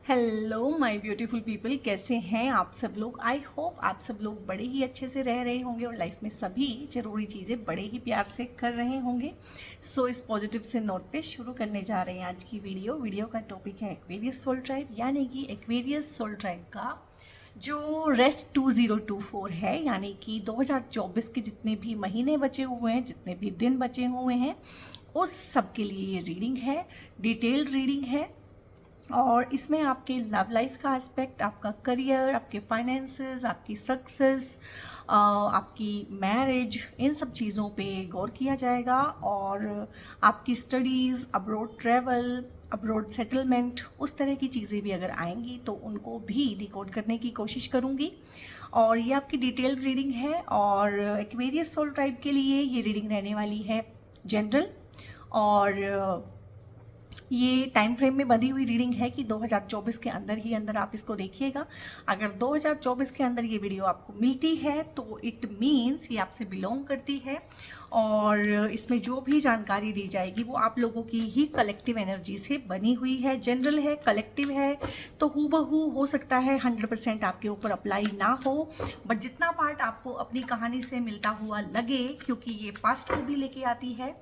Hello my beautiful people, कैसे हैं आप सब लोग। आई होप आप सब लोग बड़े ही अच्छे से रह रहे होंगे और लाइफ में सभी ज़रूरी चीज़ें बड़े ही प्यार से कर रहे होंगे। सो इस पॉजिटिव से नोट पे शुरू करने जा रहे हैं आज की वीडियो का टॉपिक है एक्वेरियस सोल ट्राइब, यानी कि एक्वेरियस सोल ट्राइब का जो रेस्ट 2024 है, यानी कि 2024 के जितने भी महीने बचे हुए हैं, जितने भी दिन बचे हुए हैं, उस सब के लिए ये रीडिंग है, डिटेल्ड रीडिंग है। और इसमें आपके लव लाइफ का एस्पेक्ट, आपका करियर, आपके फाइनेंसेस, आपकी सक्सेस, आपकी मैरिज, इन सब चीज़ों पे गौर किया जाएगा। और आपकी studies, abroad travel, abroad settlement, उस तरह की चीज़ें भी अगर आएंगी तो उनको भी डिकोड करने की कोशिश करूँगी। और ये आपकी डिटेल्ड रीडिंग है। और एक्वेरियस सोल ट्राइब के लिए ये रीडिंग रहने वाली है जनरल। और ये टाइम फ्रेम में बंधी हुई रीडिंग है कि 2024 के अंदर ही अंदर आप इसको देखिएगा। अगर 2024 के अंदर ये वीडियो आपको मिलती है तो इट मीन्स ये आपसे बिलोंग करती है। और इसमें जो भी जानकारी दी जाएगी वो आप लोगों की ही कलेक्टिव एनर्जी से बनी हुई है। जनरल है, कलेक्टिव है, तो हूबहू हो सकता है 100% आपके ऊपर अप्लाई ना हो, बट जितना पार्ट आपको अपनी कहानी से मिलता हुआ लगे, क्योंकि ये पास्ट को भी लेके आती है,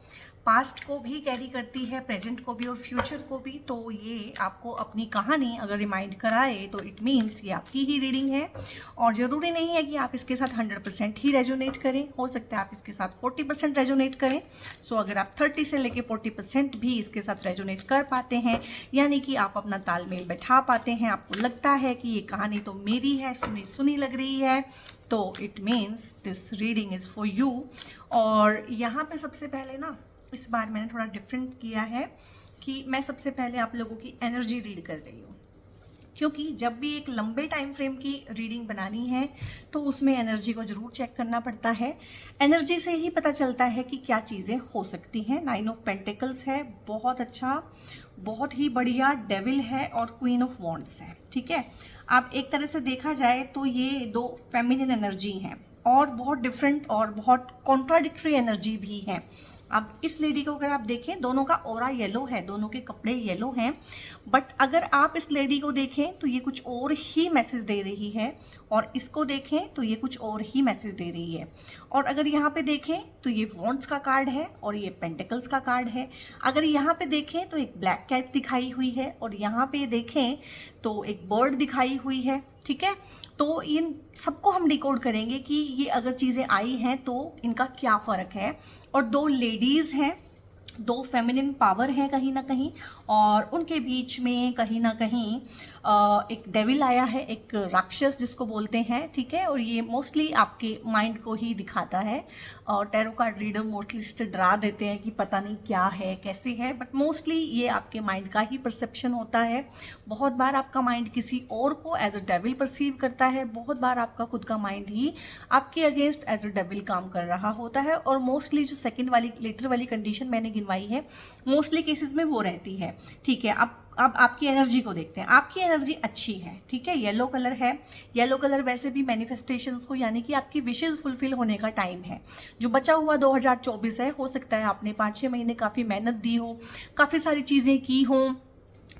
पास्ट को भी कैरी करती है, प्रेजेंट को भी और फ्यूचर को भी, तो ये आपको अपनी कहानी अगर रिमाइंड कराए तो इट मीन्स ये आपकी ही रीडिंग है। और ज़रूरी नहीं है कि आप इसके साथ 100% ही रेजोनेट करें, हो सकता है आप इसके साथ 40% रेजोनेट करें। सो अगर आप 30 से लेके 40% भी इसके साथ रेजोनेट कर पाते हैं, यानी कि आप अपना तालमेल बैठा पाते हैं, आपको लगता है कि ये कहानी तो मेरी है, सुनी सुनी लग रही है, तो it means this reading is for you. और यहाँ पे सबसे पहले ना, इस बार मैंने थोड़ा डिफरेंट किया है कि मैं सबसे पहले आप लोगों की एनर्जी रीड कर रही हूँ, क्योंकि जब भी एक लंबे टाइम फ्रेम की रीडिंग बनानी है तो उसमें एनर्जी को ज़रूर चेक करना पड़ता है। एनर्जी से ही पता चलता है कि क्या चीज़ें हो सकती हैं। 9 ऑफ पेंटिकल्स है, बहुत अच्छा, बहुत ही बढ़िया। डेविल है और क्वीन ऑफ वॉन्ड्स है। ठीक है, अब एक तरह से देखा जाए तो ये दो फेमिनिन एनर्जी हैं और बहुत डिफरेंट और बहुत कॉन्ट्राडिक्टरी एनर्जी भी है। अब इस लेडी को अगर आप देखें, दोनों का ऑरा येलो है, दोनों के कपड़े येलो हैं, बट अगर आप इस लेडी को देखें तो ये कुछ और ही मैसेज दे रही है, और इसको देखें तो ये कुछ और ही मैसेज दे रही है। और अगर यहाँ पे देखें तो ये वॉन्ड्स का कार्ड है और ये पेंटिकल्स का कार्ड है। अगर यहाँ पे देखें तो एक ब्लैक कैट दिखाई हुई है, और यहाँ पे देखें तो एक बर्ड दिखाई हुई है। ठीक है, तो इन सबको हम डिकोड करेंगे कि ये अगर चीज़ें आई हैं तो इनका क्या फ़र्क है। और दो लेडीज़ हैं, दो फेमिनिन पावर हैं कहीं ना कहीं, और उनके बीच में कहीं ना कहीं एक डेविल आया है, एक राक्षस जिसको बोलते हैं। ठीक है, और ये मोस्टली आपके माइंड को ही दिखाता है। और टैरो कार्ड रीडर मोस्टली इससे डरा देते हैं कि पता नहीं क्या है, कैसे है, बट मोस्टली ये आपके माइंड का ही परसेप्शन होता है। बहुत बार आपका माइंड किसी और को एज अ डेविल परसीव करता है, बहुत बार आपका खुद का माइंड ही आपके अगेंस्ट एज अ डेविल काम कर रहा होता है। और मोस्टली जो सेकेंड वाली, लेटर वाली कंडीशन मैंने गिनवाई है, मोस्टली केसेस में वो रहती है। ठीक है, अब आपकी एनर्जी को देखते हैं। आपकी एनर्जी अच्छी है, ठीक है, येलो कलर है। येलो कलर वैसे भी मैनिफेस्टेशंस को, यानी कि आपकी विशेस फुलफिल होने का टाइम है। जो बचा हुआ 2024 है, हो सकता है आपने 5-6 महीने काफ़ी मेहनत दी हो, काफ़ी सारी चीज़ें की हों,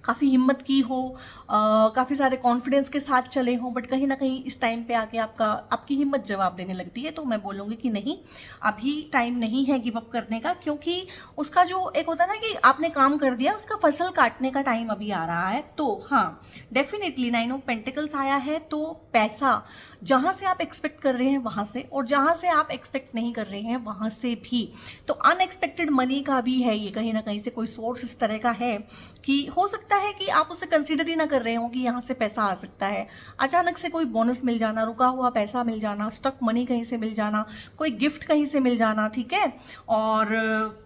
काफ़ी हिम्मत की हो, काफ़ी सारे कॉन्फिडेंस के साथ चले हों, बट कहीं ना कहीं इस टाइम पे आके आपकी हिम्मत जवाब देने लगती है। तो मैं बोलूँगी कि नहीं, अभी टाइम नहीं है गिव अप करने का, क्योंकि उसका जो एक होता है ना कि आपने काम कर दिया, उसका फसल काटने का टाइम अभी आ रहा है। तो हाँ, डेफिनेटली 9 ऑफ पेंटिकल्स आया है, तो पैसा जहाँ से आप एक्सपेक्ट कर रहे हैं वहाँ से, और जहाँ से आप एक्सपेक्ट नहीं कर रहे हैं वहाँ से भी, तो अनएक्सपेक्टेड मनी का भी है। ये कहीं ना कहीं से कोई सोर्स इस तरह का है कि हो सकता है कि आप उसे कंसीडर ही ना कर रहे हो कि यहाँ से पैसा आ सकता है। अचानक से कोई बोनस मिल जाना, रुका हुआ पैसा मिल जाना, स्टक मनी कहीं से मिल जाना, कोई गिफ्ट कहीं से मिल जाना। ठीक है, और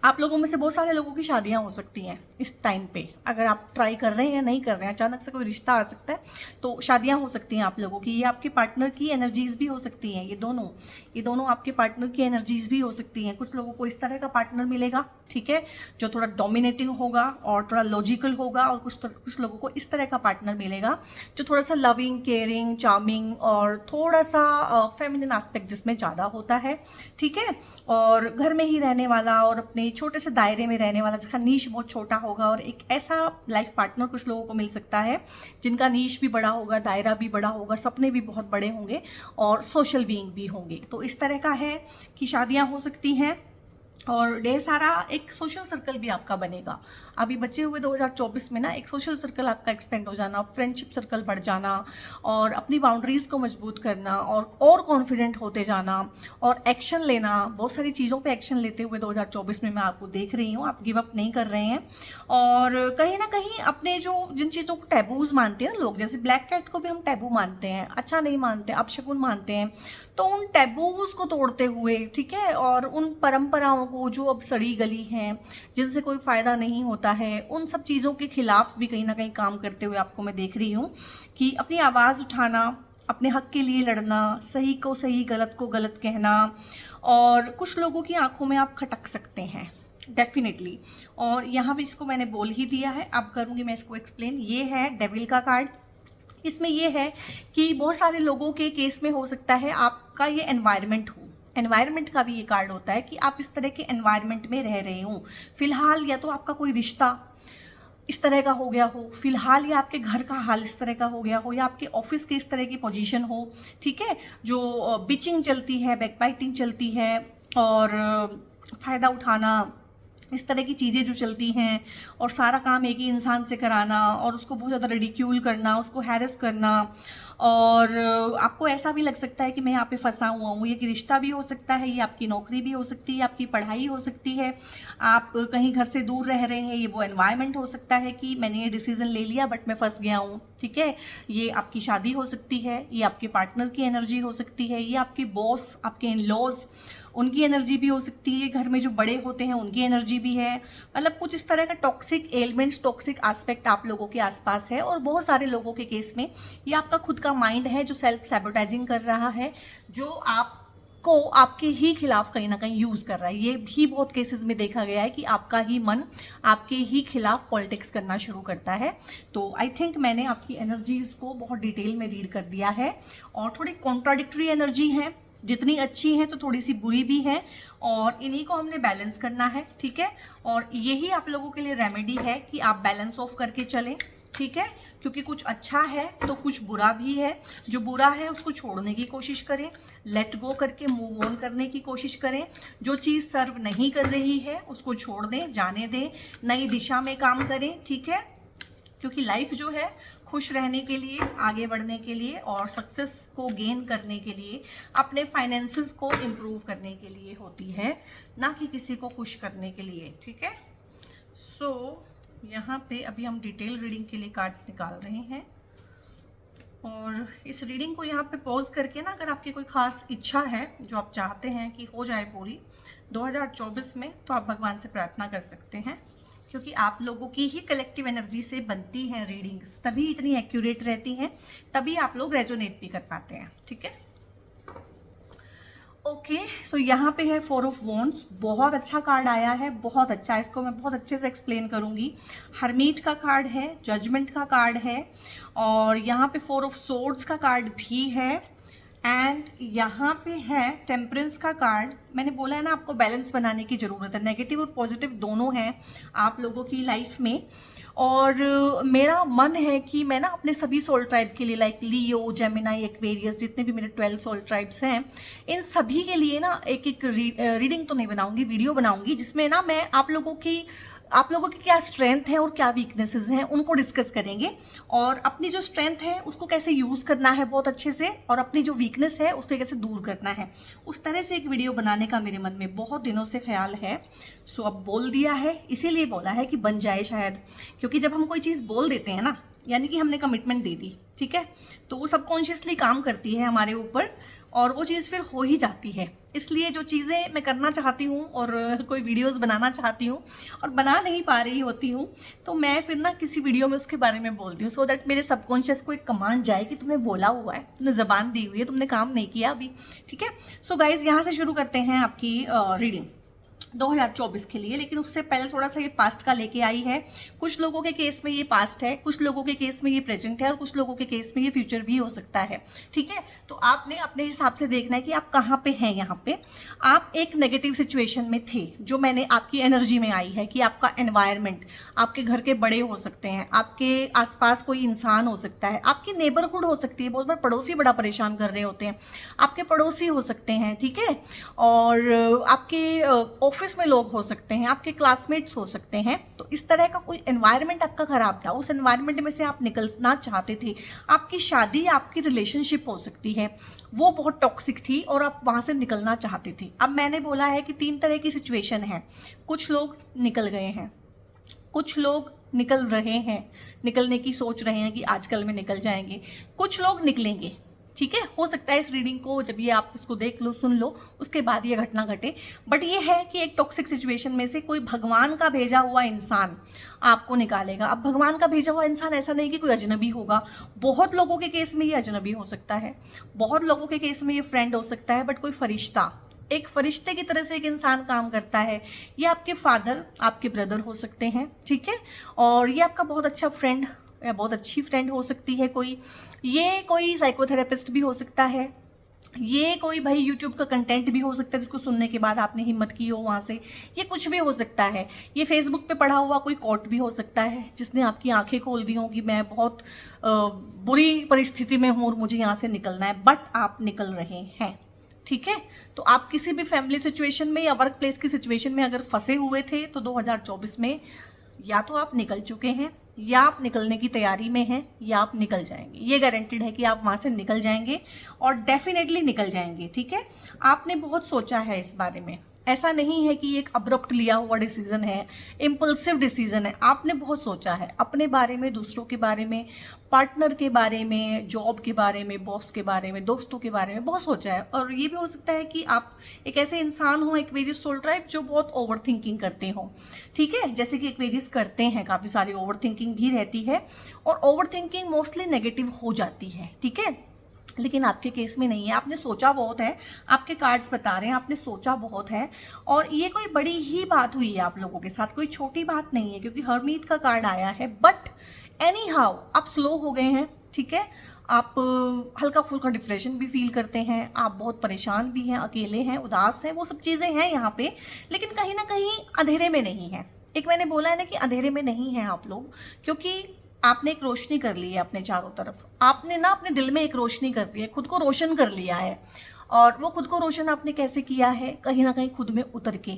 आप लोगों में से बहुत सारे लोगों की शादियां हो सकती हैं इस टाइम पे, अगर आप ट्राई कर रहे हैं या नहीं कर रहे हैं, अचानक से कोई रिश्ता आ सकता है, तो शादियां हो सकती हैं आप लोगों की। ये आपके पार्टनर की एनर्जीज भी हो सकती हैं, ये दोनों आपके पार्टनर की एनर्जीज भी हो सकती हैं। कुछ लोगों को इस तरह का पार्टनर मिलेगा, ठीक है, जो थोड़ा डोमिनेटिंग होगा और थोड़ा लॉजिकल होगा, और कुछ लोगों को इस तरह का पार्टनर मिलेगा जो थोड़ा सा लविंग, केयरिंग, चार्मिंग और थोड़ा सा फेमिनिन एस्पेक्ट जिसमें ज़्यादा होता है। ठीक है, और घर में ही रहने वाला और अपने छोटे से दायरे में रहने वाला, जिसका नीश बहुत छोटा होगा, और एक ऐसा लाइफ पार्टनर कुछ लोगों को मिल सकता है जिनका नीश भी बड़ा होगा, दायरा भी बड़ा होगा, सपने भी बहुत बड़े होंगे और सोशल बीइंग भी होंगे। तो इस तरह का है कि शादियाँ हो सकती हैं और ढेर सारा एक सोशल सर्कल भी आपका बनेगा। अभी बचे हुए 2024 में ना एक सोशल सर्कल आपका एक्सपेंड हो जाना, फ्रेंडशिप सर्कल बढ़ जाना, और अपनी बाउंड्रीज़ को मजबूत करना, और कॉन्फिडेंट होते जाना, और एक्शन लेना। बहुत सारी चीज़ों पे एक्शन लेते हुए 2024 में मैं आपको देख रही हूँ। आप गिव अप नहीं कर रहे हैं, और कहीं ना कहीं अपने जो जिन चीज़ों को टैबूज मानते हैं ना लोग, जैसे ब्लैक कैट को भी हम टैबू मानते हैं, अच्छा नहीं मानते, अपशकुन मानते हैं, तो उन टैबूज को तोड़ते हुए, ठीक है, और उन परंपराओं को जो अब सड़ी गली हैं, जिनसे कोई फ़ायदा नहीं होता है, उन सब चीज़ों के खिलाफ भी कहीं ना कहीं काम करते हुए आपको मैं देख रही हूँ कि अपनी आवाज़ उठाना, अपने हक के लिए लड़ना, सही को सही, गलत को गलत कहना, और कुछ लोगों की आंखों में आप खटक सकते हैं डेफिनेटली। और यहाँ भी इसको मैंने बोल ही दिया है, अब करूँगी मैं इसको एक्सप्लेन। ये है डेविल का कार्ड। इसमें ये है कि बहुत सारे लोगों के केस में हो सकता है आपका ये एनवायरनमेंट हो, एनवायरनमेंट का भी ये कार्ड होता है कि आप इस तरह के एनवायरनमेंट में रह रहे हो फिलहाल, या तो आपका कोई रिश्ता इस तरह का हो गया हो फिलहाल, या आपके घर का हाल इस तरह का हो गया हो, या आपके ऑफिस के इस तरह की पोजीशन हो, ठीक है, जो बिचिंग चलती है, बैकबाइटिंग चलती है, और फ़ायदा उठाना, इस तरह की चीज़ें जो चलती हैं, और सारा काम एक ही इंसान से कराना, और उसको बहुत ज़्यादा रिडिक्यूल करना, उसको हैरेस करना, और आपको ऐसा भी लग सकता है कि मैं यहाँ पे फंसा हुआ हूँ। ये कि रिश्ता भी हो सकता है, ये आपकी नौकरी भी हो सकती है, आपकी पढ़ाई हो सकती है, आप कहीं घर से दूर रह रहे हैं, ये वो एनवायरनमेंट हो सकता है कि मैंने ये डिसीज़न ले लिया बट मैं फंस गया हूँ, ठीक है। ये आपकी शादी हो सकती है, ये आपके पार्टनर की एनर्जी हो सकती है, ये आपके बॉस, आपके इन लॉज, उनकी एनर्जी भी हो सकती है, घर में जो बड़े होते हैं उनकी एनर्जी भी है। मतलब कुछ इस तरह का टॉक्सिक एलिमेंट्स, टॉक्सिक एस्पेक्ट आप लोगों के आसपास है। और बहुत सारे लोगों के केस में ये आपका खुद का माइंड है जो सेल्फ सैबोटाइजिंग कर रहा है, जो आपको आपके ही खिलाफ कहीं ना कहीं यूज कर रहा है। ये भी बहुत केसेस में देखा गया है कि आपका ही मन आपके ही खिलाफ पॉलिटिक्स करना शुरू करता है। तो आई थिंक मैंने आपकी एनर्जीज को बहुत डिटेल में रीड कर दिया है, और थोड़ी कॉन्ट्राडिक्टरी एनर्जी है, जितनी अच्छी है तो थोड़ी सी बुरी भी है, और इन्हीं को हमने बैलेंस करना है, ठीक है। और यही आप लोगों के लिए रेमेडी है कि आप बैलेंस ऑफ करके चलें, ठीक है, क्योंकि कुछ अच्छा है तो कुछ बुरा भी है। जो बुरा है उसको छोड़ने की कोशिश करें, लेट गो करके मूव ऑन करने की कोशिश करें। जो चीज़ सर्व नहीं कर रही है उसको छोड़ दें, जाने दें, नई दिशा में काम करें, ठीक है, क्योंकि लाइफ जो है खुश रहने के लिए, आगे बढ़ने के लिए, और सक्सेस को गेन करने के लिए, अपने फाइनेंसेस को इम्प्रूव करने के लिए होती है, ना कि किसी को खुश करने के लिए, ठीक है। सो यहाँ पे अभी हम डिटेल रीडिंग के लिए कार्ड्स निकाल रहे हैं, और इस रीडिंग को यहाँ पे पॉज करके ना, अगर आपकी कोई खास इच्छा है जो आप चाहते हैं कि हो जाए पूरी 2024 में, तो आप भगवान से प्रार्थना कर सकते हैं, क्योंकि आप लोगों की ही कलेक्टिव एनर्जी से बनती हैं रीडिंग्स, तभी इतनी एक्यूरेट रहती हैं, तभी आप लोग रेजोनेट भी कर पाते हैं, ठीक है। ओके, सो यहाँ पे है 4 ऑफ वॉन्ड्स। बहुत अच्छा कार्ड आया है, बहुत अच्छा, इसको मैं बहुत अच्छे से एक्सप्लेन करूँगी। हरमीट का कार्ड है, जजमेंट का कार्ड है, और यहाँ पे 4 ऑफ सोर्ड्स का कार्ड भी है, एंड यहाँ पे है टेम्परेंस का कार्ड। मैंने बोला है ना, आपको बैलेंस बनाने की ज़रूरत है, नेगेटिव और पॉजिटिव दोनों हैं आप लोगों की लाइफ में। और मेरा मन है कि मैं ना अपने सभी सोल ट्राइब के लिए, लाइक लियो, जेमिनाई, एक्वेरियस, जितने भी मेरे 12 सोल ट्राइब्स हैं, इन सभी के लिए ना एक एक रीडिंग तो नहीं बनाऊंगी, वीडियो बनाऊंगी, जिसमें ना मैं आप लोगों की क्या स्ट्रेंथ है और क्या वीकनेसेस हैं उनको डिस्कस करेंगे, और अपनी जो स्ट्रेंथ है उसको कैसे यूज़ करना है बहुत अच्छे से, और अपनी जो वीकनेस है उसको कैसे दूर करना है, उस तरह से एक वीडियो बनाने का मेरे मन में बहुत दिनों से ख्याल है। सो अब बोल दिया है, इसीलिए बोला है कि बन जाए शायद, क्योंकि जब हम कोई चीज़ बोल देते हैं ना, यानी कि हमने कमिटमेंट दे दी, ठीक है, तो वो सबकॉन्शियसली काम करती है हमारे ऊपर, और वो चीज़ फिर हो ही जाती है। इसलिए जो चीज़ें मैं करना चाहती हूँ और कोई वीडियोस बनाना चाहती हूँ और बना नहीं पा रही होती हूँ, तो मैं फिर ना किसी वीडियो में उसके बारे में बोलती हूँ, सो दैट मेरे सबकॉन्शियस को एक कमांड जाए कि तुमने बोला हुआ है, तुमने ज़बान दी हुई है, तुमने काम नहीं किया अभी, ठीक है। सो गाइज, यहाँ से शुरू करते हैं आपकी रीडिंग 2024 के लिए। लेकिन उससे पहले थोड़ा सा ये पास्ट का लेके आई है। कुछ लोगों के केस में ये पास्ट है, कुछ लोगों के केस में ये प्रेजेंट है, और कुछ लोगों के केस में ये फ्यूचर भी हो सकता है, ठीक है। तो आपने अपने हिसाब से देखना है कि आप कहाँ पे हैं। यहाँ पे आप एक नेगेटिव सिचुएशन में थे, जो मैंने आपकी एनर्जी में आई है कि आपका एनवायरनमेंट, आपके घर के बड़े हो सकते हैं, आपके आसपास कोई इंसान हो सकता है, आपकी नेबरहुड हो सकती है, बहुत बार पड़ोसी बड़ा परेशान कर रहे होते हैं, आपके पड़ोसी हो सकते हैं, ठीक है, और आपके ऑफिस में लोग हो सकते हैं, आपके क्लासमेट्स हो सकते हैं। तो इस तरह का कोई एनवायरनमेंट आपका खराब था, उस एनवायरनमेंट में से आप निकलना चाहते थे। आपकी शादी, आपकी रिलेशनशिप हो सकती है, वो बहुत टॉक्सिक थी और आप वहाँ से निकलना चाहते थे। अब मैंने बोला है कि 3 तरह की सिचुएशन है। कुछ लोग निकल गए हैं, कुछ लोग निकल रहे हैं, निकलने की सोच रहे हैं कि आजकल में निकल जाएंगे, कुछ लोग निकलेंगे। ठीक है, हो सकता है इस रीडिंग को जब ये आप इसको देख लो, सुन लो, उसके बाद ये घटना घटे। बट ये है कि एक टॉक्सिक सिचुएशन में से कोई भगवान का भेजा हुआ इंसान आपको निकालेगा। अब भगवान का भेजा हुआ इंसान ऐसा नहीं कि कोई अजनबी होगा, बहुत लोगों के केस में ये अजनबी हो सकता है, बहुत लोगों के केस में ये फ्रेंड हो सकता है, बट कोई फरिश्ता, एक फरिश्ते की तरह से एक इंसान काम करता है। ये आपके फादर, आपके ब्रदर हो सकते हैं, ठीक है, और ये आपका बहुत अच्छा फ्रेंड या बहुत अच्छी फ्रेंड हो सकती है कोई, ये कोई साइकोथेरेपिस्ट भी हो सकता है, ये कोई भाई यूट्यूब का कंटेंट भी हो सकता है जिसको सुनने के बाद आपने हिम्मत की हो वहाँ से, ये कुछ भी हो सकता है। ये फेसबुक पे पढ़ा हुआ कोई कोट भी हो सकता है जिसने आपकी आंखें खोल दी हों कि मैं बहुत बुरी परिस्थिति में हूँ और मुझे यहाँ से निकलना है, बट आप निकल रहे हैं। ठीक है, तो आप किसी भी फैमिली सिचुएशन में या वर्क प्लेस की सिचुएशन में अगर फंसे हुए थे तो 2024 में या तो आप निकल चुके हैं, या आप निकलने की तैयारी में हैं, या आप निकल जाएंगे। ये गारंटेड है कि आप वहाँ से निकल जाएंगे और डेफिनेटली निकल जाएंगे। ठीक है, आपने बहुत सोचा है इस बारे में, ऐसा नहीं है कि ये एक अब्रप्ट लिया हुआ डिसीजन है, इम्पल्सिव डिसीजन है। आपने बहुत सोचा है अपने बारे में, दूसरों के बारे में, पार्टनर के बारे में, जॉब के बारे में, बॉस के बारे में, दोस्तों के बारे में बहुत सोचा है। और ये भी हो सकता है कि आप एक ऐसे इंसान हो, एक्वेरियस सोल टाइप, जो बहुत ओवर थिंकिंग करते हो। ठीक है, जैसे कि एक्वेरियस करते हैं, काफ़ी सारी ओवर थिंकिंग भी रहती है और ओवर थिंकिंग मोस्टली नेगेटिव हो जाती है। ठीक है, लेकिन आपके केस में नहीं है, आपने सोचा बहुत है, आपके कार्ड्स बता रहे हैं आपने सोचा बहुत है, और ये कोई बड़ी ही बात हुई है आप लोगों के साथ, कोई छोटी बात नहीं है, क्योंकि हरमीट का कार्ड आया है। बट एनी हाउ आप स्लो हो गए हैं। ठीक है, आप हल्का फुल्का डिप्रेशन भी फील करते हैं, आप बहुत परेशान भी हैं, अकेले हैं, उदास हैं, वो सब चीज़ें हैं यहाँ पे, लेकिन कहीं ना कहीं अंधेरे में नहीं है। एक मैंने बोला है ना कि अंधेरे में नहीं हैं आप लोग, क्योंकि आपने एक रोशनी कर ली है अपने चारों तरफ, आपने ना अपने दिल में एक रोशनी कर ली है, खुद को रोशन कर लिया है। और वो खुद को रोशन आपने कैसे किया है, कहीं ना कहीं खुद में उतर के।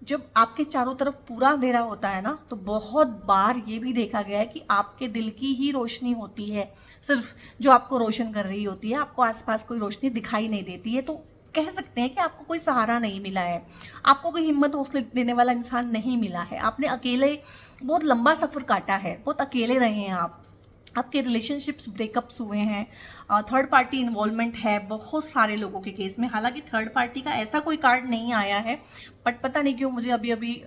जब आपके चारों तरफ पूरा अंधेरा होता है ना, तो बहुत बार ये भी देखा गया है कि आपके दिल की ही रोशनी होती है सिर्फ, जो आपको रोशन कर रही होती है, आपको आसपास कोई रोशनी दिखाई नहीं देती है। तो कह सकते हैं कि आपको कोई सहारा नहीं मिला है, आपको कोई हिम्मत हौसले देने वाला इंसान नहीं मिला है, आपने अकेले बहुत लंबा सफ़र काटा है, बहुत अकेले रहे हैं आप, आपके रिलेशनशिप्स ब्रेकअप्स हुए हैं, थर्ड पार्टी इन्वॉल्वमेंट है बहुत सारे लोगों के केस में। हालांकि थर्ड पार्टी का ऐसा कोई कार्ड नहीं आया है, बट पता नहीं क्यों मुझे अभी अभी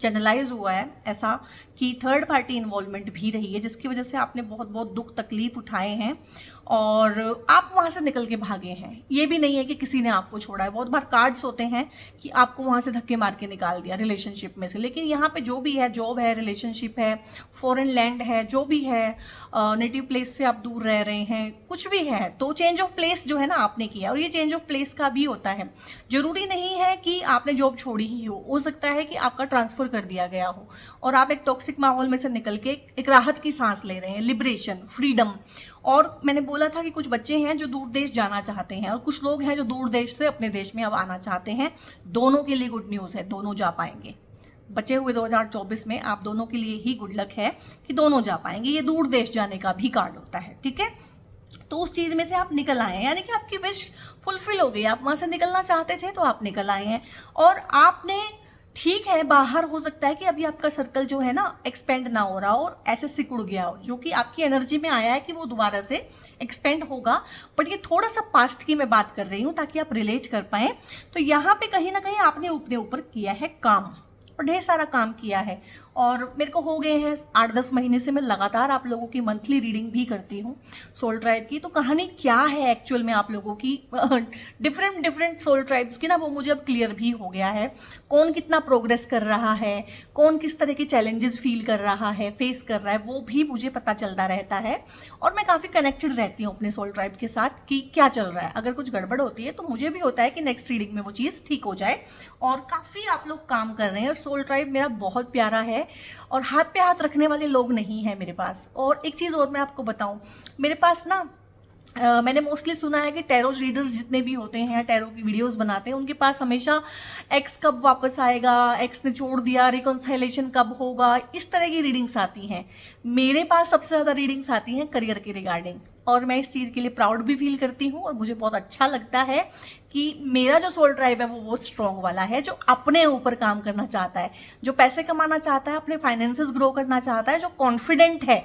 चैनलाइज हुआ है ऐसा कि थर्ड पार्टी इन्वॉल्वमेंट भी रही है, जिसकी वजह से आपने बहुत बहुत दुख तकलीफ उठाए हैं और आप वहाँ से निकल के भागे हैं। ये भी नहीं है कि किसी ने आपको छोड़ा है, बहुत बार कार्ड्स होते हैं कि आपको वहाँ से धक्के मार के निकाल दिया रिलेशनशिप में से। लेकिन यहाँ पे जो भी है, जॉब है, रिलेशनशिप है, फॉरेन लैंड है, जो भी है, नेटिव प्लेस से आप दूर रह रहे हैं, कुछ भी है, तो चेंज ऑफ प्लेस जो है ना आपने किया, और ये चेंज ऑफ प्लेस का भी होता है। जरूरी नहीं है कि आपने जॉब छोड़ी ही हो सकता है कि आपका ट्रांसफर कर दिया गया हो और आप एक टॉक्सिक माहौल में से निकल के एक राहत की सांस ले रहे हैं, लिबरेशन, फ्रीडम। और मैंने बोला था कि कुछ बच्चे हैं जो दूर देश जाना चाहते हैं और कुछ लोग हैं जो दूर देश से अपने देश में अब आना चाहते हैं। दोनों के लिए गुड न्यूज़ है, दोनों जा पाएंगे। बचे हुए 2024 में आप दोनों के लिए ही गुड लक है कि दोनों जा पाएंगे। ये दूर देश जाने का भी कार्ड होता है। ठीक है, तो उस चीज़ में से आप निकल आए हैं, यानी कि आपकी विश फुलफिल हो गई, आप वहाँ से निकलना चाहते थे तो आप निकल आए हैं। और आपने, ठीक है, बाहर हो सकता है कि अभी आपका सर्कल जो है ना एक्सपेंड ना हो रहा हो और ऐसे सिकुड़ गया हो, जो कि आपकी एनर्जी में आया है कि वो दोबारा से एक्सपेंड होगा। बट ये थोड़ा सा पास्ट की मैं बात कर रही हूँ ताकि आप रिलेट कर पाएं। तो यहाँ पे कहीं ना कहीं आपने अपने ऊपर किया है काम, और ढेर सारा काम किया है, और मेरे को हो गए हैं 8-10 महीने से मैं लगातार आप लोगों की मंथली रीडिंग भी करती हूँ सोल ट्राइब की। तो कहानी क्या है एक्चुअल में आप लोगों की डिफरेंट सोल ट्राइब्स की ना, वो मुझे अब क्लियर भी हो गया है। कौन कितना प्रोग्रेस कर रहा है, कौन किस तरह के चैलेंजेस फील कर रहा है, फेस कर रहा है, वो भी मुझे पता चलता रहता है। और मैं काफ़ी कनेक्टेड रहती हूँ अपने सोल ट्राइब के साथ कि क्या चल रहा है। अगर कुछ गड़बड़ होती है तो मुझे भी होता है कि नेक्स्ट रीडिंग में वो चीज़ ठीक हो जाए। और काफ़ी आप लोग काम कर रहे हैं और सोल ट्राइब मेरा बहुत प्यारा है और हाथ पे हाथ रखने वाले लोग नहीं हैं मेरे पास। और एक चीज़ और मैं आपको बताऊं, मेरे पास ना मैंने मोस्टली सुना है कि टैरो रीडर्स जितने भी होते हैं, टैरो की वीडियोस बनाते हैं, उनके पास हमेशा एक्स कब वापस आएगा, एक्स ने छोड़ दिया, रिकॉन्सिलेशन कब होगा, इस तरह की रीडिंग्स आती हैं। मेरे पास सबसे ज़्यादा रीडिंग्स आती हैं करियर के रिगार्डिंग, और मैं इस चीज़ के लिए प्राउड भी फील करती हूँ और मुझे बहुत अच्छा लगता है कि मेरा जो सोल ट्राइब है वो बहुत स्ट्रॉन्ग वाला है, जो अपने ऊपर काम करना चाहता है, जो पैसे कमाना चाहता है, अपने फाइनेंसेस ग्रो करना चाहता है, जो कॉन्फिडेंट है,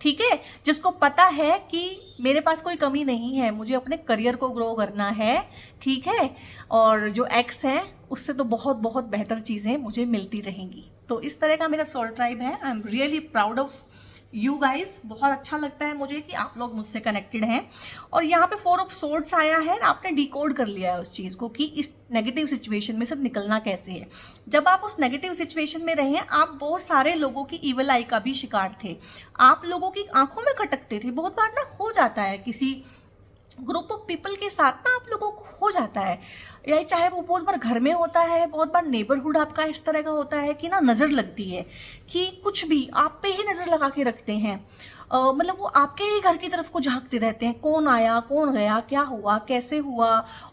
ठीक है, जिसको पता है कि मेरे पास कोई कमी नहीं है, मुझे अपने करियर को ग्रो करना है, ठीक है। और जो एक्स है उससे तो बहुत बहुत बेहतर चीज़ें मुझे मिलती रहेंगी। तो इस तरह का मेरा सोल ट्राइब है। I am really proud of you guys. बहुत अच्छा लगता है मुझे कि आप लोग मुझसे कनेक्टेड हैं। और यहाँ पे 4 ऑफ सोर्ड्स आया है, आपने डिकोड कर लिया है उस चीज़ को कि इस नेगेटिव सिचुएशन में से निकलना कैसे है। जब आप उस नेगेटिव सिचुएशन में रहे, आप बहुत सारे लोगों की इवल आई का भी शिकार थे, आप लोगों की आंखों में खटकते थे। बहुत बार ना हो जाता है किसी ग्रुप ऑफ पीपल के साथ ना आप लोगों को हो जाता है, या चाहे वो बहुत बार घर में होता है, बहुत बार नेबरहुड आपका इस तरह का होता है कि ना नज़र लगती है कि कुछ भी आप पे ही नज़र लगा के रखते हैं। मतलब वो आपके ही घर की तरफ को झांकते रहते हैं, कौन आया कौन गया, क्या हुआ कैसे हुआ।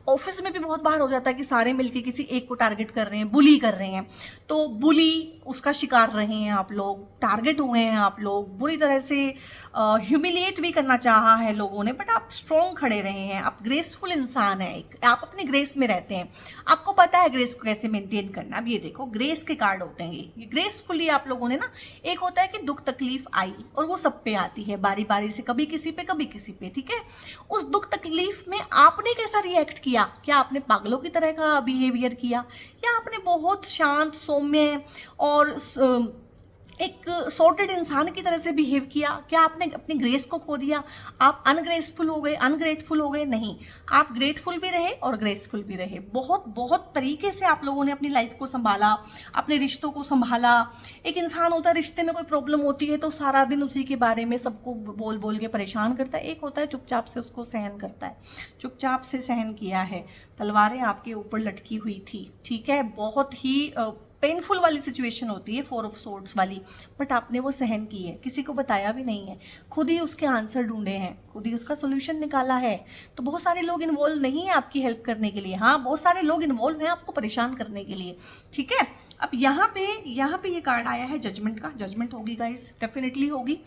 ऑफिस में भी बहुत बार हो जाता है कि सारे मिलके किसी एक को टारगेट कर रहे हैं, बुली कर रहे हैं। तो बुली उसका शिकार रहे हैं आप लोग, टारगेट हुए हैं आप लोग, बुरी तरह से ह्यूमिलिएट भी करना चाहा है लोगों ने, बट आप स्ट्रॉन्ग खड़े रहे हैं। आप ग्रेसफुल इंसान हैं, आप अपने ग्रेस में रहते हैं, आपको पता है ग्रेस को कैसे मेंटेन करना। अब ये देखो ग्रेस के कार्ड होते हैं ये ग्रेसफुली आप लोगों ने ना, एक होता है कि दुख तकलीफ आई और वो सब पे आती है बारी बारी से, कभी किसी पे कभी किसी पे, ठीक है। उस दुख तकलीफ में आपने कैसा रिएक्ट किया, क्या आपने पागलों की तरह का बिहेवियर किया, या आपने बहुत शांत सौम्य और एक सॉर्टेड इंसान की तरह से बिहेव किया, क्या आपने अपनी ग्रेस को खो दिया, आप अनग्रेसफुल हो गए, अनग्रेटफुल हो गए? नहीं, आप ग्रेटफुल भी रहे और ग्रेसफुल भी रहे। बहुत बहुत तरीके से आप लोगों ने अपनी लाइफ को संभाला, अपने रिश्तों को संभाला। एक इंसान होता है रिश्ते में कोई प्रॉब्लम होती है तो सारा दिन उसी के बारे में सबको बोल बोल के परेशान करता है, एक होता है चुपचाप से उसको सहन करता है। चुपचाप से सहन किया है, तलवारें आपके ऊपर लटकी हुई थी, ठीक है, बहुत ही पेनफुल वाली सिचुएशन होती है 4 ऑफ सोर्ड्स वाली, बट आपने वो सहन की है, किसी को बताया भी नहीं है, खुद ही उसके आंसर ढूंढे हैं, खुद ही उसका सोल्यूशन निकाला है। तो बहुत सारे लोग इन्वॉल्व नहीं है आपकी हेल्प करने के लिए, हाँ बहुत सारे लोग इन्वॉल्व हैं आपको परेशान करने के लिए, ठीक है। अब यहाँ पे ये कार्ड आया है जजमेंट का। जजमेंट होगी गाइस, डेफिनेटली होगी।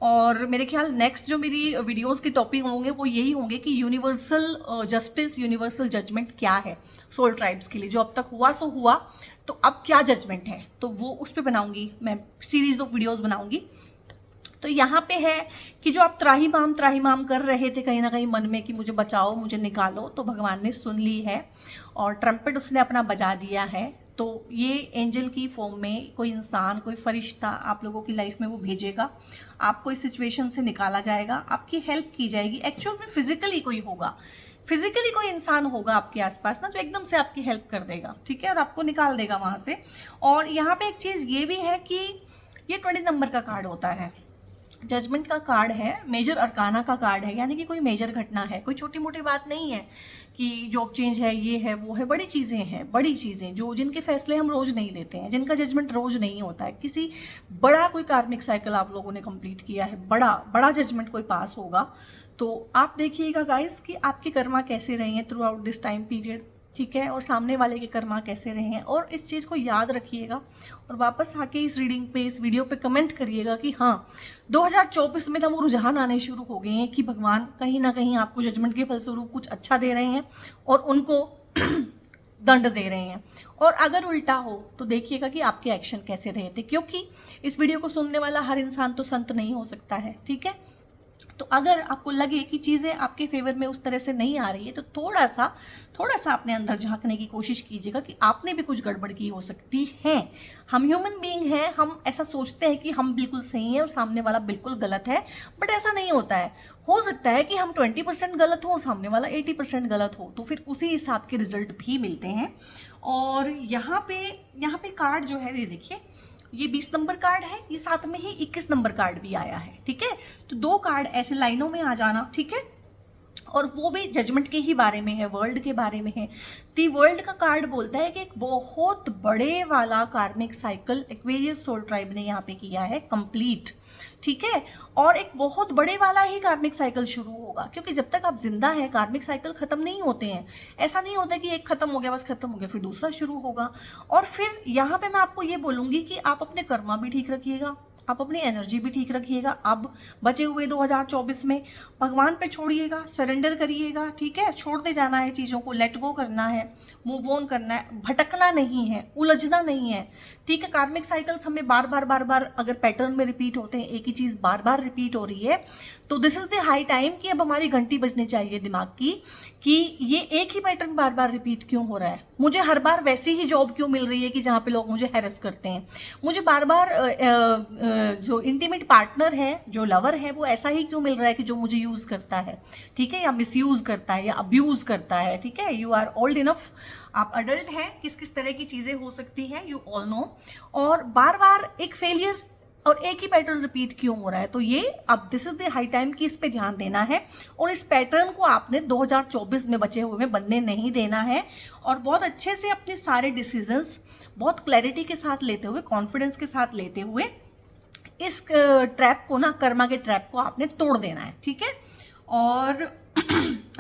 और मेरे ख्याल नेक्स्ट जो मेरी वीडियोस के टॉपिक होंगे वो यही होंगे कि यूनिवर्सल जस्टिस, यूनिवर्सल जजमेंट क्या है सोल ट्राइब्स के लिए। जो अब तक हुआ सो हुआ, तो अब क्या जजमेंट है, तो वो उस पर बनाऊंगी मैं, सीरीज ऑफ वीडियोस बनाऊंगी। तो यहाँ पे है कि जो आप त्राहीमाम कर रहे थे कहीं ना कहीं मन में कि मुझे बचाओ, मुझे निकालो, तो भगवान ने सुन ली है और ट्रम्पेट उसने अपना बजा दिया है। तो ये एंजल की फॉर्म में कोई इंसान, कोई फरिश्ता आप लोगों की लाइफ में वो भेजेगा, आपको इस सिचुएशन से निकाला जाएगा, आपकी हेल्प की जाएगी। एक्चुअल में फिजिकली कोई होगा, फिजिकली कोई इंसान होगा आपके आसपास ना, जो एकदम से आपकी हेल्प कर देगा, ठीक है, और आपको निकाल देगा वहाँ से। और यहाँ पे एक चीज़ ये भी है कि ये 20 नंबर का कार्ड होता है, जजमेंट का कार्ड है, मेजर अरकाना का कार्ड है, यानी कि कोई मेजर घटना है, कोई छोटी मोटी बात नहीं है कि जॉब चेंज है, ये है वो है, बड़ी चीज़ें हैं, बड़ी चीज़ें जो जिनके फैसले हम रोज़ नहीं लेते हैं, जिनका जजमेंट रोज़ नहीं होता है। किसी बड़ा कोई कार्मिक साइकिल आप लोगों ने कंप्लीट किया है, बड़ा जजमेंट कोई पास होगा। तो आप देखिएगा गाइस कि आपके कर्मा कैसे रहे हैं through out this time period, ठीक है, और सामने वाले के कर्मा कैसे रहे हैं। और इस चीज़ को याद रखिएगा और वापस आके इस रीडिंग पे, इस वीडियो पे कमेंट करिएगा कि हाँ 2024 में तो वो रुझान आने शुरू हो गए हैं कि भगवान कहीं ना कहीं आपको जजमेंट के फलस्वरूप कुछ अच्छा दे रहे हैं और उनको दंड दे रहे हैं। और अगर उल्टा हो तो देखिएगा कि आपके एक्शन कैसे रहे थे, क्योंकि इस वीडियो को सुनने वाला हर इंसान तो संत नहीं हो सकता है, ठीक है। तो अगर आपको लगे कि चीज़ें आपके फेवर में उस तरह से नहीं आ रही है तो थोड़ा सा अपने अंदर झांकने की कोशिश कीजिएगा कि आपने भी कुछ गड़बड़ की हो सकती है। हम ह्यूमन बीइंग हैं, हम ऐसा सोचते हैं कि हम बिल्कुल सही हैं और सामने वाला बिल्कुल गलत है, बट ऐसा नहीं होता है। हो सकता है कि हम 20% गलत हो और सामने वाला 80% गलत हो, तो फिर उसी हिसाब के रिजल्ट भी मिलते हैं। और यहाँ पे कार्ड जो है ये देखिए, ये 20 नंबर कार्ड है, ये साथ में ही 21 नंबर कार्ड भी आया है, ठीक है। तो 2 कार्ड ऐसे लाइनों में आ जाना, ठीक है। और वो भी जजमेंट के ही बारे में है, वर्ल्ड के बारे में है। दी वर्ल्ड का कार्ड बोलता है कि एक बहुत बड़े वाला कार्मिक साइकिल एक्वेरियस सोल ट्राइब ने यहाँ पे किया है कंप्लीट, ठीक है। और एक बहुत बड़े वाला ही कार्मिक साइकिल शुरू होगा, क्योंकि जब तक आप जिंदा हैं कार्मिक साइकिल खत्म नहीं होते हैं। ऐसा नहीं होता कि एक खत्म हो गया बस खत्म हो गया, फिर दूसरा शुरू होगा। और फिर यहाँ पे मैं आपको ये बोलूँगी कि आप अपने कर्मा भी ठीक रखिएगा, आप अपनी एनर्जी भी ठीक रखिएगा। अब बचे हुए 2024 में भगवान पे छोड़िएगा, सरेंडर करिएगा, ठीक है। छोड़ते जाना है चीज़ों को, लेट गो करना है, मूव ऑन करना है, भटकना नहीं है, उलझना नहीं है, ठीक है। कार्मिक साइकिल्स हमें बार बार अगर पैटर्न में रिपीट होते हैं, एक ही चीज़ बार बार रिपीट हो रही है, तो this is the high time कि अब हमारी घंटी बजनी चाहिए दिमाग की कि ये एक ही पैटर्न बार बार रिपीट क्यों हो रहा है। मुझे हर बार वैसी ही जॉब क्यों मिल रही है कि जहाँ पे लोग मुझे हैरेस करते हैं। मुझे बार बार जो इंटीमेट पार्टनर है, जो लवर है, वो ऐसा ही क्यों मिल रहा है कि जो मुझे यूज़ करता है, ठीक है, या मिसयूज़ करता है या अब्यूज़ करता है, ठीक है। यू आर ओल्ड इनफ, आप अडल्ट हैं, किस किस तरह की चीज़ें हो सकती हैं, यू ऑल नो। और बार बार एक फेलियर और एक ही पैटर्न रिपीट क्यों हो रहा है, तो ये अब this is the high time कि इस पे ध्यान देना है। और इस पैटर्न को आपने 2024 में बचे हुए में बनने नहीं देना है, और बहुत अच्छे से अपने सारे डिसीजंस बहुत क्लैरिटी के साथ लेते हुए, कॉन्फिडेंस के साथ लेते हुए इस ट्रैप को ना, कर्मा के ट्रैप को आपने तोड़ देना है, ठीक है। और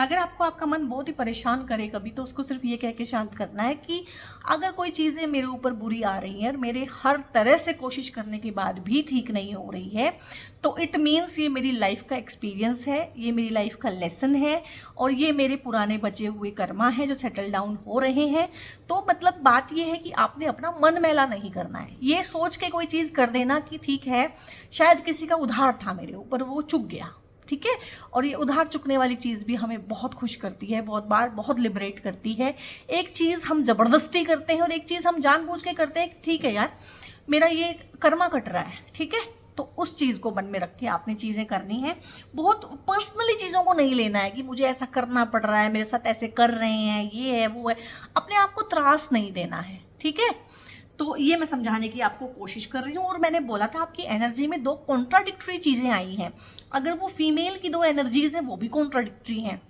अगर आपको आपका मन बहुत ही परेशान करे कभी, तो उसको सिर्फ ये कह के शांत करना है कि अगर कोई चीज़ें मेरे ऊपर बुरी आ रही हैं और मेरे हर तरह से कोशिश करने के बाद भी ठीक नहीं हो रही है, तो इट मीन्स ये मेरी लाइफ का एक्सपीरियंस है, ये मेरी लाइफ का लेसन है, और ये मेरे पुराने बचे हुए कर्मा हैं जो सेटल डाउन हो रहे हैं। तो मतलब बात ये है कि आपने अपना मन मैला नहीं करना है। ये सोच के कोई चीज़ कर देना कि ठीक है, शायद किसी का उधार था मेरे ऊपर, वो चुक गया, ठीक है। और ये उधार चुकने वाली चीज़ भी हमें बहुत खुश करती है, बहुत बार बहुत लिबरेट करती है। एक चीज़ हम ज़बरदस्ती करते हैं और एक चीज़ हम जानबूझ के करते हैं, ठीक है यार मेरा ये कर्मा कट रहा है, ठीक है। तो उस चीज़ को मन में रख के आपने चीज़ें करनी है। बहुत पर्सनली चीज़ों को नहीं लेना है कि मुझे ऐसा करना पड़ रहा है, मेरे साथ ऐसे कर रहे हैं, ये है वो है। अपने आप को त्रास नहीं देना है, ठीक है। तो ये मैं समझाने की आपको कोशिश कर रही हूँ। और मैंने बोला था आपकी एनर्जी में 2 कॉन्ट्राडिक्टरी चीज़ें आई हैं। अगर वो फीमेल की 2 एनर्जीज हैं वो भी कॉन्ट्राडिक्टरी हैं,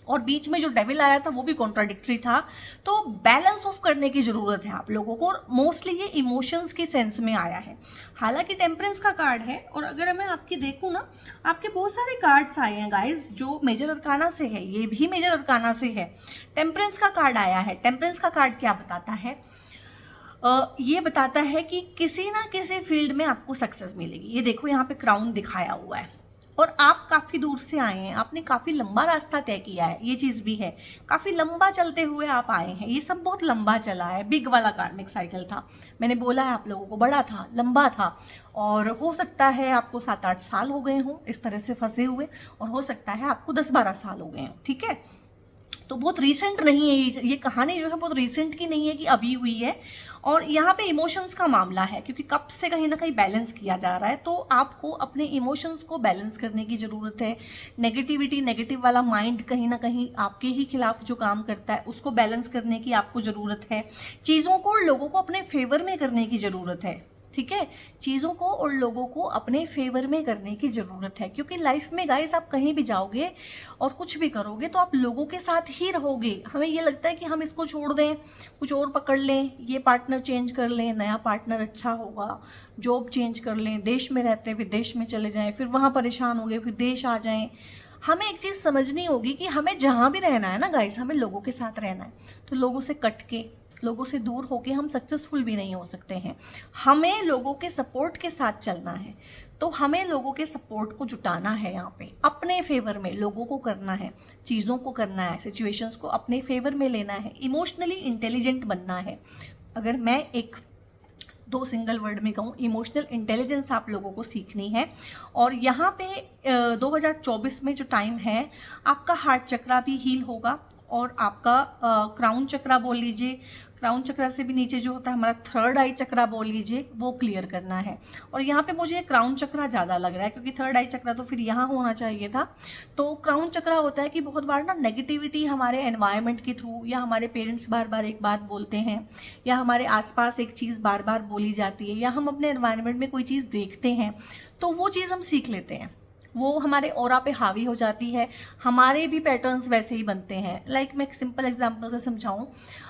और बीच में जो डेविल आया था वो भी कॉन्ट्राडिक्टरी था। तो बैलेंस ऑफ करने की ज़रूरत है आप लोगों को, और मोस्टली ये इमोशंस के सेंस में आया है। हालांकि टेम्परेंस का कार्ड है, और अगर मैं आपकी देखूँ ना, आपके बहुत सारे कार्ड्स आए हैं गाइज जो मेजर अरकाना से है, ये भी मेजर अरकाना से है। टेम्परेंस का कार्ड आया है। टेम्परेंस का कार्ड क्या बताता है? ये बताता है कि किसी ना किसी फील्ड में आपको सक्सेस मिलेगी। ये देखो यहाँ पे क्राउन दिखाया हुआ है, और आप काफ़ी दूर से आए हैं, आपने काफ़ी लंबा रास्ता तय किया है, ये चीज़ भी है। काफ़ी लंबा चलते हुए आप आए हैं, ये सब बहुत लंबा चला है। बिग वाला कार्मिक साइकिल था, मैंने बोला है आप लोगों को, बड़ा था, लंबा था। और हो सकता है आपको 7-8 साल हो गए हों इस तरह से फंसे हुए, और हो सकता है आपको 10-12 साल हो गए हों, ठीक है। तो बहुत रीसेंट नहीं है ये कहानी, जो है बहुत रीसेंट की नहीं है कि अभी हुई है। और यहाँ पे इमोशंस का मामला है, क्योंकि कब से कहीं ना कहीं बैलेंस किया जा रहा है, तो आपको अपने इमोशंस को बैलेंस करने की ज़रूरत है। नेगेटिविटी, नेगेटिव वाला माइंड कहीं ना कहीं आपके ही खिलाफ जो काम करता है, उसको बैलेंस करने की आपको ज़रूरत है। चीज़ों को, लोगों को अपने फेवर में करने की ज़रूरत है, ठीक है। चीज़ों को और लोगों को अपने फेवर में करने की ज़रूरत है, क्योंकि लाइफ में गाइस आप कहीं भी जाओगे और कुछ भी करोगे तो आप लोगों के साथ ही रहोगे। हमें ये लगता है कि हम इसको छोड़ दें, कुछ और पकड़ लें, ये पार्टनर चेंज कर लें, नया पार्टनर अच्छा होगा, जॉब चेंज कर लें, देश में रहते विदेश में चले जाएं, फिर वहाँ परेशान हो गए, फिर देश आ जाएं। हमें एक चीज़ समझनी होगी कि हमें जहाँ भी रहना है ना गाइस, हमें लोगों के साथ रहना है। तो लोगों से कट के, लोगों से दूर होके हम सक्सेसफुल भी नहीं हो सकते हैं। हमें लोगों के सपोर्ट के साथ चलना है, तो हमें लोगों के सपोर्ट को जुटाना है, यहाँ पे अपने फेवर में लोगों को करना है, चीज़ों को करना है, सिचुएशंस को अपने फेवर में लेना है, इमोशनली इंटेलिजेंट बनना है। अगर मैं एक दो सिंगल वर्ड में कहूँ, इमोशनल इंटेलिजेंस आप लोगों को सीखनी है। और यहाँ पे 2024 में जो टाइम है, आपका हार्ट चक्रा भी हील होगा और आपका क्राउन चक्रा बोल लीजिए, क्राउन चक्रा से भी नीचे जो होता है हमारा थर्ड आई चक्रा बोल लीजिए, वो क्लियर करना है। और यहाँ पे मुझे क्राउन चक्रा ज़्यादा लग रहा है, क्योंकि थर्ड आई चक्रा तो फिर यहाँ होना चाहिए था। तो क्राउन चक्रा होता है कि बहुत बार ना नेगेटिविटी हमारे एनवायरनमेंट के थ्रू, या हमारे पेरेंट्स बार बार एक बात बोलते हैं, या हमारे आसपास एक चीज़ बार बार बोली जाती है, या हम अपने एनवायरनमेंट में कोई चीज़ देखते हैं तो वो चीज़ हम सीख लेते हैं, वो हमारे ऑरा पे हावी हो जाती है, हमारे भी पैटर्न्स वैसे ही बनते हैं। लाइक मैं एक सिंपल एग्जांपल से समझाऊं,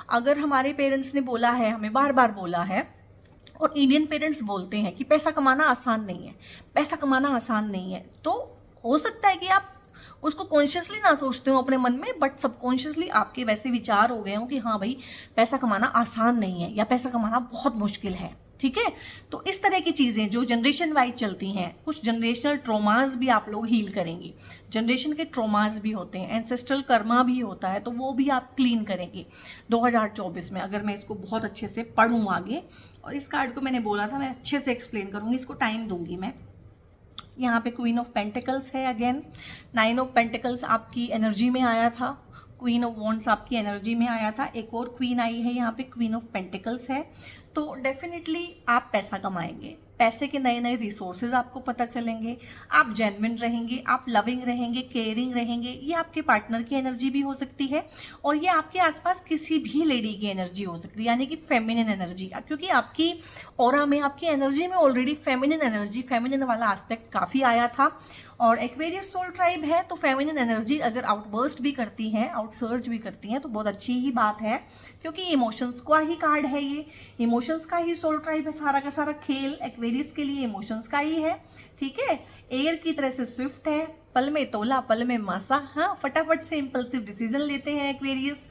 अगर हमारे पेरेंट्स ने बोला है, हमें बार बार बोला है, और इंडियन पेरेंट्स बोलते हैं कि पैसा कमाना आसान नहीं है, पैसा कमाना आसान नहीं है, तो हो सकता है कि आप उसको कॉन्शियसली ना सोचते हो अपने मन में, बट सबकॉन्शियसली आपके वैसे विचार हो गए हो कि हाँ भाई पैसा कमाना आसान नहीं है, या पैसा कमाना बहुत मुश्किल है। ठीक है, तो इस तरह की चीज़ें जो जनरेशन वाइज चलती हैं, कुछ जनरेशनल ट्रोमास भी आप लोग हील करेंगे, जनरेशन के ट्रोमास भी होते हैं, एंसेस्ट्रल कर्मा भी होता है, तो वो भी आप क्लीन करेंगे 2024 में। अगर मैं इसको बहुत अच्छे से पढ़ूँ आगे, और इस कार्ड को मैंने बोला था मैं अच्छे से एक्सप्लेन करूँगी, इसको टाइम दूंगी मैं। यहाँ पे क्वीन ऑफ पेंटिकल्स है, अगेन 9 ऑफ पेंटिकल्स आपकी एनर्जी में आया था, क्वीन ऑफ वॉन्ड्स आपकी एनर्जी में आया था, एक और क्वीन आई है यहाँ पे, क्वीन ऑफ पेंटिकल्स है। तो डेफिनेटली आप पैसा कमाएंगे, पैसे के नए नए रिसोर्सेज आपको पता चलेंगे, आप जेन्युइन रहेंगे, आप लविंग रहेंगे, केयरिंग रहेंगे। ये आपके पार्टनर की एनर्जी भी हो सकती है, और ये आपके आसपास किसी भी लेडी की एनर्जी हो सकती है, यानी कि फेमिनिन एनर्जी, क्योंकि आपकी ऑरा में, आपकी एनर्जी में ऑलरेडी फेमिनिन एनर्जी, फेमिनिन वाला एस्पेक्ट काफ़ी आया था। और एक्वेरियस सोल ट्राइब है, तो फेमिनिन एनर्जी अगर आउटबर्स्ट भी करती हैं, आउटसर्ज भी करती हैं, तो बहुत अच्छी ही बात है, क्योंकि इमोशंस का ही कार्ड है ये, इमोशंस का ही सोल ट्राइब है, सारा का सारा खेल एक्वेरियस के लिए इमोशंस का ही है। ठीक है, एयर की तरह से स्विफ्ट है, पल में तोला पल में मासा, हाँ फटाफट से इंपल्सिव डिसीजन लेते हैं एक्वेरियस।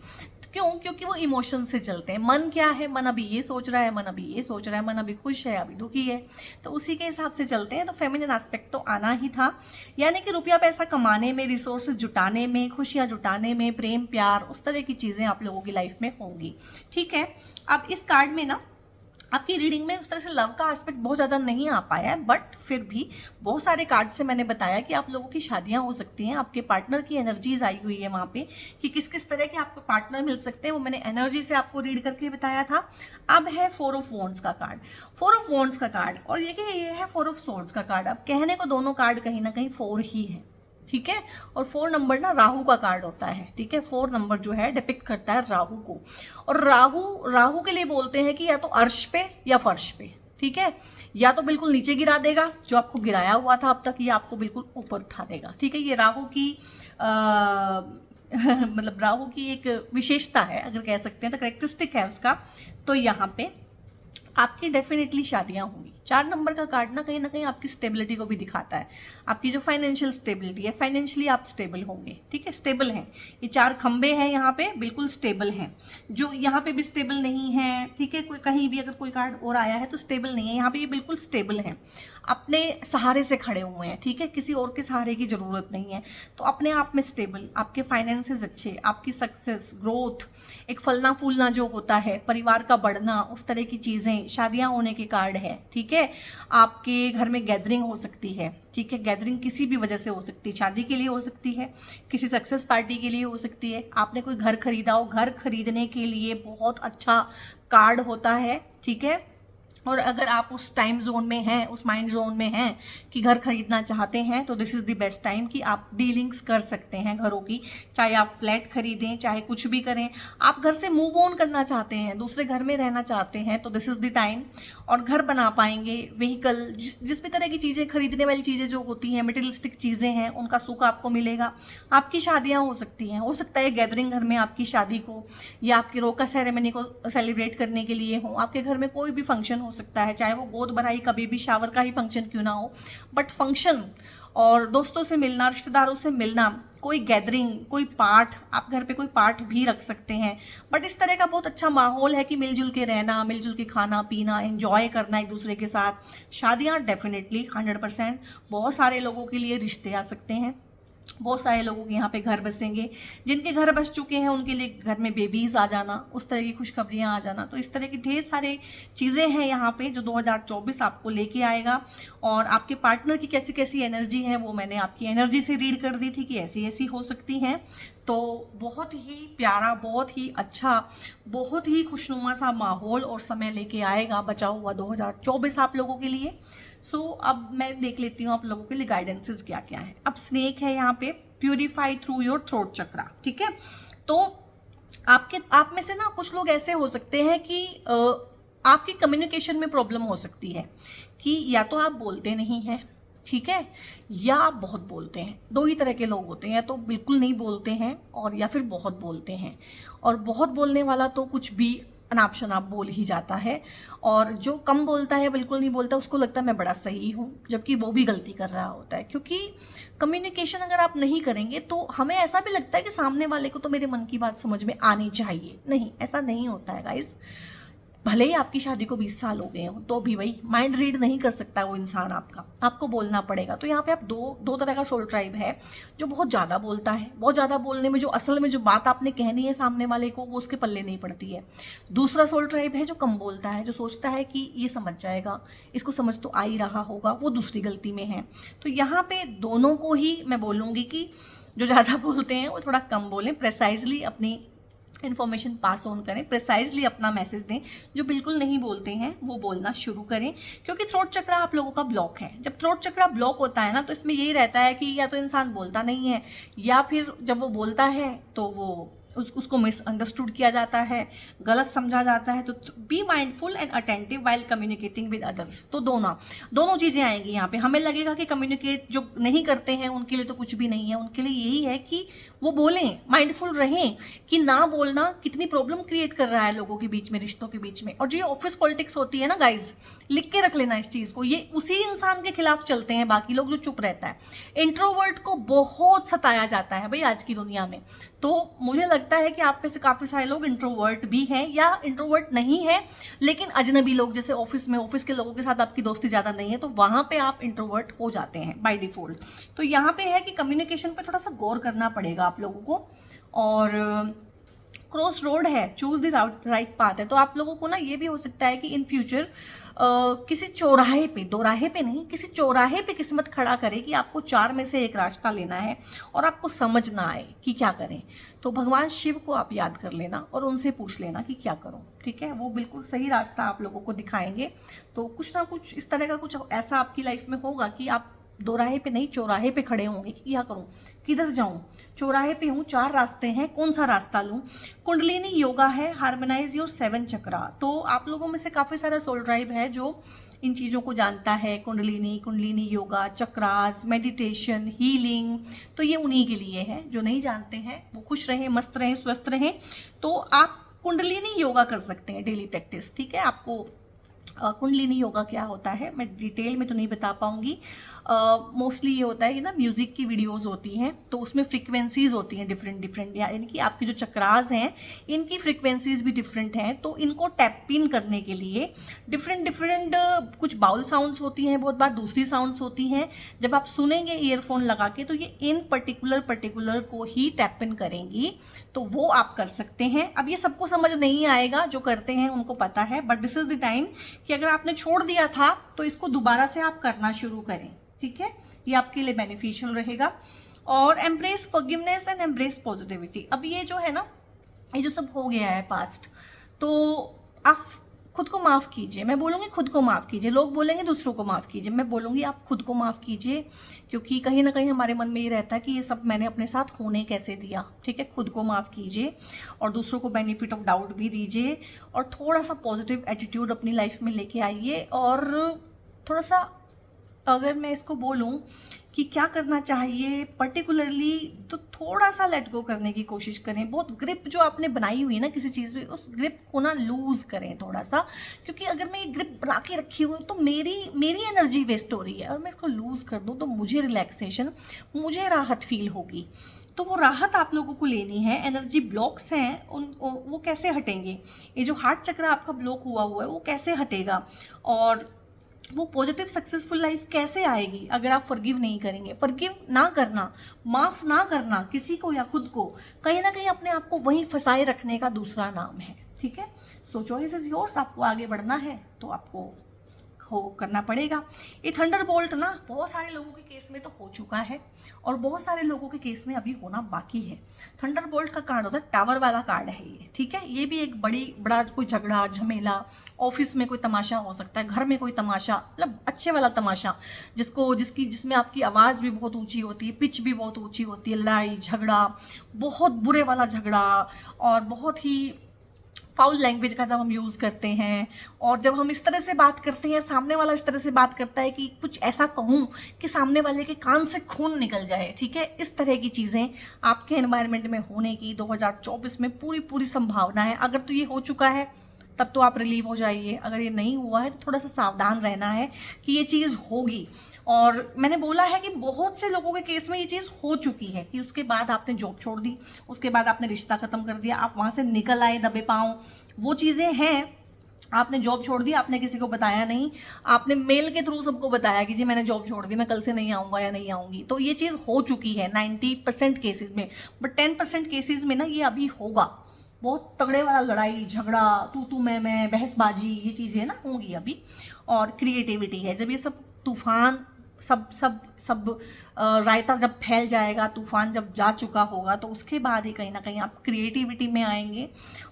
क्यों? क्योंकि वो इमोशन से चलते हैं। मन क्या है, मन अभी ये सोच रहा है, मन अभी ये सोच रहा है, मन अभी खुश है, अभी दुखी है, तो उसी के हिसाब से चलते हैं। तो फेमिनिन एस्पेक्ट तो आना ही था, यानी कि रुपया पैसा कमाने में, रिसोर्सेज जुटाने में, खुशियाँ जुटाने में, प्रेम प्यार, उस तरह की चीज़ें आप लोगों की लाइफ में होंगी। ठीक है, अब इस कार्ड में ना आपकी रीडिंग में उस तरह से लव का एस्पेक्ट बहुत ज़्यादा नहीं आ पाया है, बट फिर भी बहुत सारे कार्ड से मैंने बताया कि आप लोगों की शादियां हो सकती हैं, आपके पार्टनर की एनर्जीज आई हुई है वहाँ पे कि किस किस तरह के आपको पार्टनर मिल सकते हैं, वो मैंने एनर्जी से आपको रीड करके बताया था। अब है 4 ऑफ वॉन्ड्स का कार्ड, 4 ऑफ वॉन्ड्स का कार्ड, और ये है 4 ऑफ सोर्ड्स का कार्ड। अब कहने को दोनों कार्ड कहीं ना कहीं 4 ही है, ठीक है, और 4 नंबर ना राहु का कार्ड होता है। ठीक है, 4 नंबर जो है डिपिक्ट करता है राहु को, और राहु के लिए बोलते हैं कि या तो अर्श पे या फर्श पे, ठीक है, या तो बिल्कुल नीचे गिरा देगा जो आपको गिराया हुआ था अब तक, या आपको बिल्कुल ऊपर उठा देगा। ठीक है, ये राहु की मतलब राहु की एक विशेषता है, अगर कह सकते हैं तो करेक्टरिस्टिक है उसका। तो यहाँ पे आपकी डेफिनेटली शादियां होंगी। 4 नंबर का कार्ड ना कहीं आपकी स्टेबिलिटी को भी दिखाता है, आपकी जो फाइनेंशियल स्टेबिलिटी है, फाइनेंशियली आप स्टेबल होंगे। ठीक है, स्टेबल हैं, ये 4 खंबे हैं यहाँ पे, बिल्कुल स्टेबल हैं। जो यहाँ पे भी स्टेबल नहीं है, ठीक है, कोई कहीं भी अगर कोई कार्ड और आया है तो स्टेबल नहीं है, यहाँ पे ये बिल्कुल स्टेबल है, अपने सहारे से खड़े हुए हैं। ठीक है, किसी और के सहारे की ज़रूरत नहीं है, तो अपने आप में स्टेबल, आपके फाइनेंसेस अच्छे, आपकी सक्सेस, ग्रोथ, एक फलना फूलना जो होता है, परिवार का बढ़ना, उस तरह की चीज़ें, शादियां होने के कार्ड है। ठीक है, आपके घर में गैदरिंग हो सकती है। ठीक है, गैदरिंग किसी भी वजह से हो सकती है, शादी के लिए हो सकती है, किसी सक्सेस पार्टी के लिए हो सकती है, आपने कोई घर खरीदा हो, घर खरीदने के लिए बहुत अच्छा कार्ड होता है। ठीक है, और अगर आप उस टाइम जोन में हैं, उस माइंड जोन में हैं कि घर खरीदना चाहते हैं, तो this is the best time कि आप डीलिंग्स कर सकते हैं घरों की, चाहे आप फ्लैट खरीदें, चाहे कुछ भी करें, आप घर से मूव ऑन करना चाहते हैं, दूसरे घर में रहना चाहते हैं, तो दिस इज़ द टाइम। और घर बना पाएंगे, व्हीकल, जिस भी तरह की चीज़ें, खरीदने वाली चीज़ें जो होती हैं, मटेरियलिस्टिक चीज़ें हैं, उनका सुख आपको मिलेगा। आपकी शादियाँ हो सकती हैं, हो सकता है गैदरिंग घर में आपकी शादी को, या आपकी रोका सेरेमनी को सेलिब्रेट करने के लिए हो, आपके घर में कोई भी फंक्शन हो सकता है, चाहे वो गोद भराई का, बेबी शावर का ही फंक्शन क्यों ना हो, बट फंक्शन और दोस्तों से मिलना, रिश्तेदारों से मिलना, कोई गैदरिंग, कोई पाठ, आप घर पे कोई पाठ भी रख सकते हैं। बट इस तरह का बहुत अच्छा माहौल है कि मिलजुल के रहना, मिलजुल के खाना पीना, एंजॉय करना एक दूसरे के साथ। शादियाँ डेफिनेटली 100% बहुत सारे लोगों के लिए रिश्ते आ सकते हैं, बहुत सारे लोगों के यहाँ पे घर बसेंगे, जिनके घर बस चुके हैं उनके लिए घर में बेबीज आ जाना, उस तरह की खुशखबरियाँ आ जाना। तो इस तरह की ढेर सारे चीज़ें हैं यहाँ पे जो 2024 आपको लेके आएगा। और आपके पार्टनर की कैसी कैसी एनर्जी है वो मैंने आपकी एनर्जी से रीड कर दी थी कि ऐसी ऐसी हो सकती हैं। तो बहुत ही प्यारा, बहुत ही अच्छा, बहुत ही खुशनुमा सा माहौल और समय लेके आएगा बचा हुआ 2024 आप लोगों के लिए। सो अब मैं देख लेती हूँ आप लोगों के लिए गाइडेंसेस क्या क्या है। अब स्नेक है यहाँ पे, प्यूरिफाई थ्रू योर थ्रोट चक्रा, ठीक है। तो आप में से ना कुछ लोग ऐसे हो सकते हैं कि आपकी कम्युनिकेशन में प्रॉब्लम हो सकती है कि या तो आप बोलते नहीं हैं, ठीक है, या आप बहुत बोलते हैं। दो ही तरह के लोग होते हैं, या तो बिल्कुल नहीं बोलते हैं और या फिर बहुत बोलते हैं। और बहुत बोलने वाला तो कुछ भी अनाप शनाप बोल ही जाता है, और जो कम बोलता है, बिल्कुल नहीं बोलता, उसको लगता है मैं बड़ा सही हूँ, जबकि वो भी गलती कर रहा होता है। क्योंकि कम्युनिकेशन अगर आप नहीं करेंगे तो हमें ऐसा भी लगता है कि सामने वाले को तो मेरे मन की बात समझ में आनी चाहिए। नहीं, ऐसा नहीं होता है गाइस। भले ही आपकी शादी को 20 साल हो गए हो तो भी भाई माइंड रीड नहीं कर सकता वो इंसान आपका, आपको बोलना पड़ेगा। तो यहाँ पे आप दो तरह का सोल ट्राइब है, जो बहुत ज़्यादा बोलता है, बहुत ज़्यादा बोलने में जो असल में जो बात आपने कहनी है सामने वाले को वो उसके पल्ले नहीं पड़ती है। दूसरा सोल ट्राइब है जो कम बोलता है, जो सोचता है कि ये समझ जाएगा, इसको समझ तो आ ही रहा होगा, वो दूसरी गलती में है। तो यहाँ पे दोनों को ही मैं बोलूँगी कि जो ज़्यादा बोलते हैं वो थोड़ा कम बोलें, प्रेसाइजली अपनी इन्फॉर्मेशन पास ऑन करें, प्रिसाइजली अपना मैसेज दें। जो बिल्कुल नहीं बोलते हैं वो बोलना शुरू करें, क्योंकि थ्रोट चक्रा आप लोगों का ब्लॉक है। जब थ्रोट चक्रा ब्लॉक होता है ना तो इसमें यही रहता है कि या तो इंसान बोलता नहीं है, या फिर जब वो बोलता है तो वो उसको मिसअंडरस्टूड किया जाता है, गलत समझा जाता है। तो be mindful and attentive while communicating with others. तो दोनों चीज़ें आएंगी यहाँ पे। हमें लगेगा कि कम्युनिकेट जो नहीं करते हैं उनके लिए तो कुछ भी नहीं है, उनके लिए यही है कि वो बोलें, माइंडफुल रहें कि ना बोलना कितनी प्रॉब्लम क्रिएट कर रहा है लोगों के बीच में, रिश्तों के बीच में। और जो ये ऑफिस पॉलिटिक्स होती है ना गाइज, लिख के रख लेना इस चीज़ को, ये उसी इंसान के खिलाफ चलते हैं बाकी लोग जो चुप रहता है। इंट्रोवर्ट को बहुत सताया जाता है भाई आज की दुनिया में। तो मुझे लगता है कि आप में से काफ़ी सारे लोग इंट्रोवर्ट भी हैं या इंट्रोवर्ट नहीं है, लेकिन अजनबी लोग जैसे ऑफिस में, ऑफिस के लोगों के साथ आपकी दोस्ती ज़्यादा नहीं है तो वहाँ पे आप इंट्रोवर्ट हो जाते हैं बाय डिफ़ॉल्ट। तो यहाँ पे है कि कम्युनिकेशन पे थोड़ा सा गौर करना पड़ेगा आप लोगों को। और क्रॉस रोड है, चूज द राइट पाथ है। तो आप लोगों को ना ये भी हो सकता है कि इन फ्यूचर किसी चौराहे पे, दोराहे पे नहीं, किसी चौराहे पे किस्मत खड़ा करे कि आपको 4 में से एक रास्ता लेना है और आपको समझ ना आए कि क्या करें। तो भगवान शिव को आप याद कर लेना और उनसे पूछ लेना कि क्या करूं, ठीक है। वो बिल्कुल सही रास्ता आप लोगों को दिखाएंगे। तो कुछ ना कुछ इस तरह का कुछ ऐसा आपकी लाइफ में होगा कि आप दोराहे पे नहीं, चौराहे पे खड़े होंगे कि क्या करूं, किधर जाऊं, चौराहे पे हूं, 4 रास्ते हैं, कौन सा रास्ता लूं। कुंडलिनी योगा है, हार्मोनाइज योर 7 चक्रा। तो आप लोगों में से काफ़ी सारा सोल ड्राइव है जो इन चीज़ों को जानता है, कुंडलिनी योगा, चक्रास, मेडिटेशन, हीलिंग। तो ये उन्हीं के लिए है, जो नहीं जानते हैं वो खुश रहें, मस्त रहें, स्वस्थ रहें। तो आप कुंडलिनी योगा कर सकते हैं डेली प्रैक्टिस, ठीक है। आपको कुंडलिनी योगा क्या होता है मैं डिटेल में तो नहीं बता पाऊंगी। मोस्टली ये होता है कि ना म्यूज़िक की वीडियोस होती हैं तो उसमें फ्रिक्वेंसीज होती हैं डिफरेंट, यानी कि आपके जो चक्रास हैं इनकी फ्रिक्वेंसीज भी डिफरेंट हैं। तो इनको टैप इन करने के लिए डिफरेंट कुछ बाउल साउंड्स होती हैं, बहुत बार दूसरी साउंड्स होती हैं। जब आप सुनेंगे ईयरफोन लगा के तो ये इन पर्टिकुलर को ही टैप इन करेंगी। तो वो आप कर सकते हैं। अब ये सबको समझ नहीं आएगा, जो करते हैं उनको पता है, but this is the time कि अगर आपने छोड़ दिया था तो इसको दोबारा से आप करना शुरू करें, ठीक है। ये आपके लिए बेनिफिशियल रहेगा। और embrace forgiveness and embrace positivity. अब ये जो है ना, ये जो सब हो गया है पास्ट, तो आप खुद को माफ़ कीजिए। मैं बोलूँगी खुद को माफ़ कीजिए, लोग बोलेंगे दूसरों को माफ़ कीजिए, मैं बोलूँगी आप खुद को माफ़ कीजिए। क्योंकि कहीं ना कहीं हमारे मन में ये रहता है कि ये सब मैंने अपने साथ होने कैसे दिया, ठीक है। खुद को माफ़ कीजिए और दूसरों को बेनिफिट ऑफ डाउट भी दीजिए और थोड़ा सा पॉजिटिव एटीट्यूड अपनी लाइफ में लेके आइए। और थोड़ा सा अगर मैं इसको बोलूँ कि क्या करना चाहिए पर्टिकुलरली, तो थोड़ा सा लेट गो करने की कोशिश करें। बहुत ग्रिप जो आपने बनाई हुई है ना किसी चीज़ में, उस ग्रिप को ना लूज़ करें थोड़ा सा। क्योंकि अगर मैं ये ग्रिप बना के रखी हुई तो मेरी एनर्जी वेस्ट हो रही है, और मैं इसको लूज़ कर दूँ तो मुझे रिलैक्सेशन, मुझे राहत फील होगी। तो वो राहत आप लोगों को लेनी है। एनर्जी ब्लॉक्स हैं वो कैसे हटेंगे, ये जो हार्ट चक्र आपका ब्लॉक हुआ है वो कैसे हटेगा। और वो पॉजिटिव सक्सेसफुल लाइफ कैसे आएगी अगर आप फॉरगिव नहीं करेंगे। फॉरगिव ना करना, माफ ना करना किसी को या खुद को, कहीं ना कहीं अपने आप को वहीं फंसाए रखने का दूसरा नाम है। ठीक है, सो चॉइस इज योर्स। आपको आगे बढ़ना है तो आपको हो करना पड़ेगा। ये थंडरबोल्ट ना बहुत सारे लोगों के केस में तो हो चुका है और बहुत सारे लोगों के केस में अभी होना बाकी है। थंडरबोल्ट का कार्ड होता है, टावर वाला कार्ड है ये। ठीक है, ये भी एक बड़ा कोई झगड़ा झमेला, ऑफिस में कोई तमाशा हो सकता है, घर में कोई तमाशा, मतलब अच्छे वाला तमाशा जिसमें आपकी आवाज़ भी बहुत ऊंची होती है, पिच भी बहुत ऊंची होती है, लड़ाई झगड़ा, बहुत बुरे वाला झगड़ा, और बहुत ही फाउल लैंग्वेज का जब हम यूज़ करते हैं, और जब हम इस तरह से बात करते हैं, सामने वाला इस तरह से बात करता है कि कुछ ऐसा कहूँ कि सामने वाले के कान से खून निकल जाए। ठीक है, इस तरह की चीज़ें आपके एनवायरनमेंट में होने की 2024 में पूरी संभावना है। अगर तो ये हो चुका है तब तो आप रिलीव हो जाइए, अगर ये नहीं हुआ है तो थोड़ा सा सावधान रहना है कि ये चीज़ होगी। और मैंने बोला है कि बहुत से लोगों के केस में ये चीज़ हो चुकी है कि उसके बाद आपने जॉब छोड़ दी, उसके बाद आपने रिश्ता ख़त्म कर दिया, आप वहाँ से निकल आए दबे पाँव, वो चीज़ें हैं। आपने जॉब छोड़ दी, आपने किसी को बताया नहीं, आपने मेल के थ्रू सबको बताया कि जी मैंने जॉब छोड़ दी, मैं कल से नहीं आऊँगा या नहीं आऊँगी, तो ये चीज़ हो चुकी है 90% केसेस में। बट 10% केसेस में ना ये अभी होगा। बहुत तगड़े वाला लड़ाई झगड़ा, तू मैं बहसबाजी, ये चीज़ें ना होंगी अभी। और क्रिएटिविटी है, जब ये सब तूफान सब रायता जब फैल जाएगा, तूफान जब जा चुका होगा, तो उसके बाद ही कहीं ना कहीं आप क्रिएटिविटी में आएंगे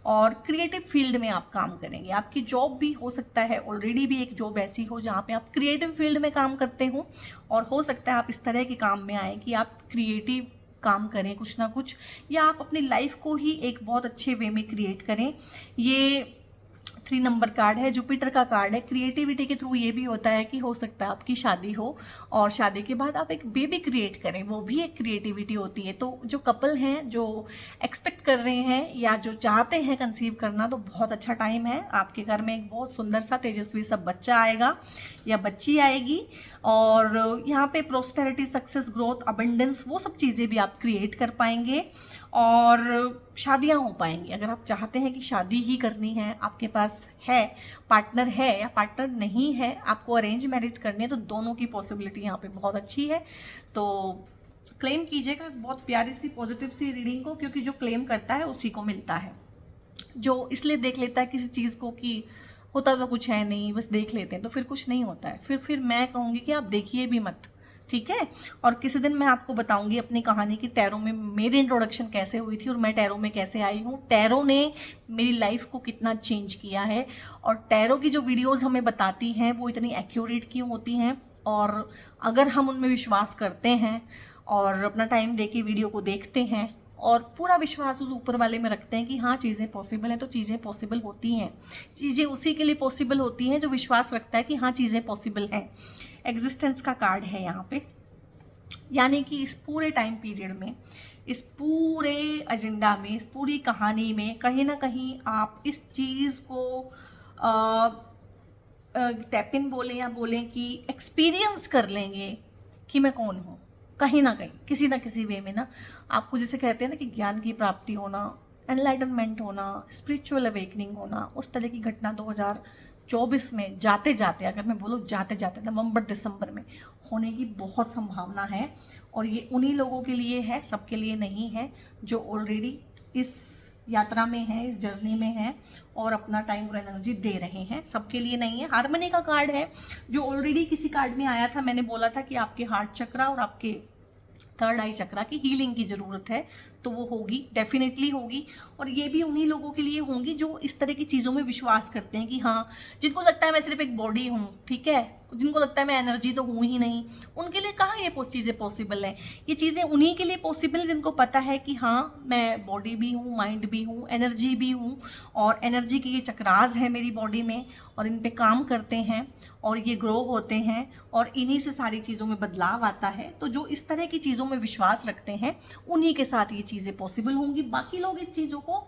और क्रिएटिव फील्ड में आप काम करेंगे। आपकी जॉब भी हो सकता है ऑलरेडी भी एक जॉब ऐसी हो जहाँ पे आप क्रिएटिव फील्ड में काम करते हो, और हो सकता है आप इस तरह के काम में आए कि आप क्रिएटिव काम करें कुछ ना कुछ, या आप अपनी लाइफ को ही एक बहुत अच्छे वे में क्रिएट करें। ये 3 नंबर कार्ड है, जुपिटर का कार्ड है। क्रिएटिविटी के थ्रू ये भी होता है कि हो सकता है आपकी शादी हो और शादी के बाद आप एक बेबी क्रिएट करें, वो भी एक क्रिएटिविटी होती है। तो जो कपल हैं, जो एक्सपेक्ट कर रहे हैं या जो चाहते हैं कंसीव करना, तो बहुत अच्छा टाइम है। आपके घर में एक बहुत सुंदर सा तेजस्वी सा बच्चा आएगा या बच्ची आएगी, और यहाँ पे प्रोस्पेरिटी, सक्सेस, ग्रोथ, अबंडेंस, वो सब चीज़ें भी आप क्रिएट कर पाएंगे और शादियां हो पाएंगी। अगर आप चाहते हैं कि शादी ही करनी है, आपके पास है पार्टनर है या पार्टनर नहीं है, आपको अरेंज मैरिज करनी है, तो दोनों की पॉसिबिलिटी यहाँ पे बहुत अच्छी है। तो क्लेम कीजिएगा इस बहुत प्यारी सी पॉजिटिव सी रीडिंग को, क्योंकि जो क्लेम करता है उसी को मिलता है। जो इसलिए देख लेता है किसी चीज़ को कि होता तो कुछ है नहीं, बस देख लेते हैं, तो फिर कुछ नहीं होता है। फिर मैं कहूँगी कि आप देखिए भी मत। ठीक है, और किसी दिन मैं आपको बताऊंगी अपनी कहानी कि टैरो में मेरी इंट्रोडक्शन कैसे हुई थी और मैं टैरो में कैसे आई हूँ, टैरो ने मेरी लाइफ को कितना चेंज किया है, और टैरो की जो वीडियोस हमें बताती हैं वो इतनी एक्यूरेट क्यों होती हैं, और अगर हम उनमें विश्वास करते हैं और अपना टाइम दे के वीडियो को देखते हैं और पूरा विश्वास उस ऊपर वाले में रखते हैं कि हाँ चीज़ें पॉसिबल हैं, तो चीज़ें पॉसिबल होती हैं। चीज़ें उसी के लिए पॉसिबल होती हैं जो विश्वास रखता है कि हाँ चीज़ें पॉसिबल हैं। एग्जिस्टेंस का कार्ड है यहाँ पे, यानी कि इस पूरे टाइम पीरियड में, इस पूरे एजेंडा में, इस पूरी कहानी में कहीं ना कहीं आप इस चीज़ को टैप इन बोलें या बोलें कि एक्सपीरियंस कर लेंगे कि मैं कौन हूँ। कहीं ना कहीं किसी ना किसी वे में ना आपको, जैसे कहते हैं ना कि ज्ञान की प्राप्ति होना, एनलाइटनमेंट होना, स्पिरिचुअल अवेकनिंग होना, उस तरह की घटना 2024 में जाते जाते, अगर मैं बोलूँ जाते जाते नवंबर दिसंबर में होने की बहुत संभावना है। और ये उन्हीं लोगों के लिए है, सबके लिए नहीं है, जो ऑलरेडी इस यात्रा में है, इस जर्नी में है और अपना टाइम और एनर्जी दे रहे हैं। सबके लिए नहीं है। हार्मनी का कार्ड है, जो ऑलरेडी किसी कार्ड में आया था। मैंने बोला था कि आपके हार्ट चक्रा और आपके थर्ड आई चक्रा की हीलिंग की ज़रूरत है, तो वो होगी, डेफिनेटली होगी। और ये भी उन्हीं लोगों के लिए होंगी जो इस तरह की चीज़ों में विश्वास करते हैं कि हाँ, जिनको लगता है मैं सिर्फ एक बॉडी हूँ, ठीक है, जिनको लगता है मैं एनर्जी तो हूँ ही नहीं, उनके लिए कहाँ ये चीज़ें पॉसिबल हैं। ये चीज़ें उन्हीं के लिए पॉसिबल जिनको पता है कि हाँ मैं बॉडी भी हूँ, माइंड भी हूँ, एनर्जी भी हूँ, और एनर्जी के ये चक्रास है मेरी बॉडी में और इन पे काम करते हैं और ये ग्रो होते हैं और इन्हीं से सारी चीज़ों में बदलाव आता है। तो जो इस तरह की चीज़ों में विश्वास रखते हैं उन्हीं के साथ ये चीज़ें पॉसिबल होंगी। बाकी लोग इस चीज़ों को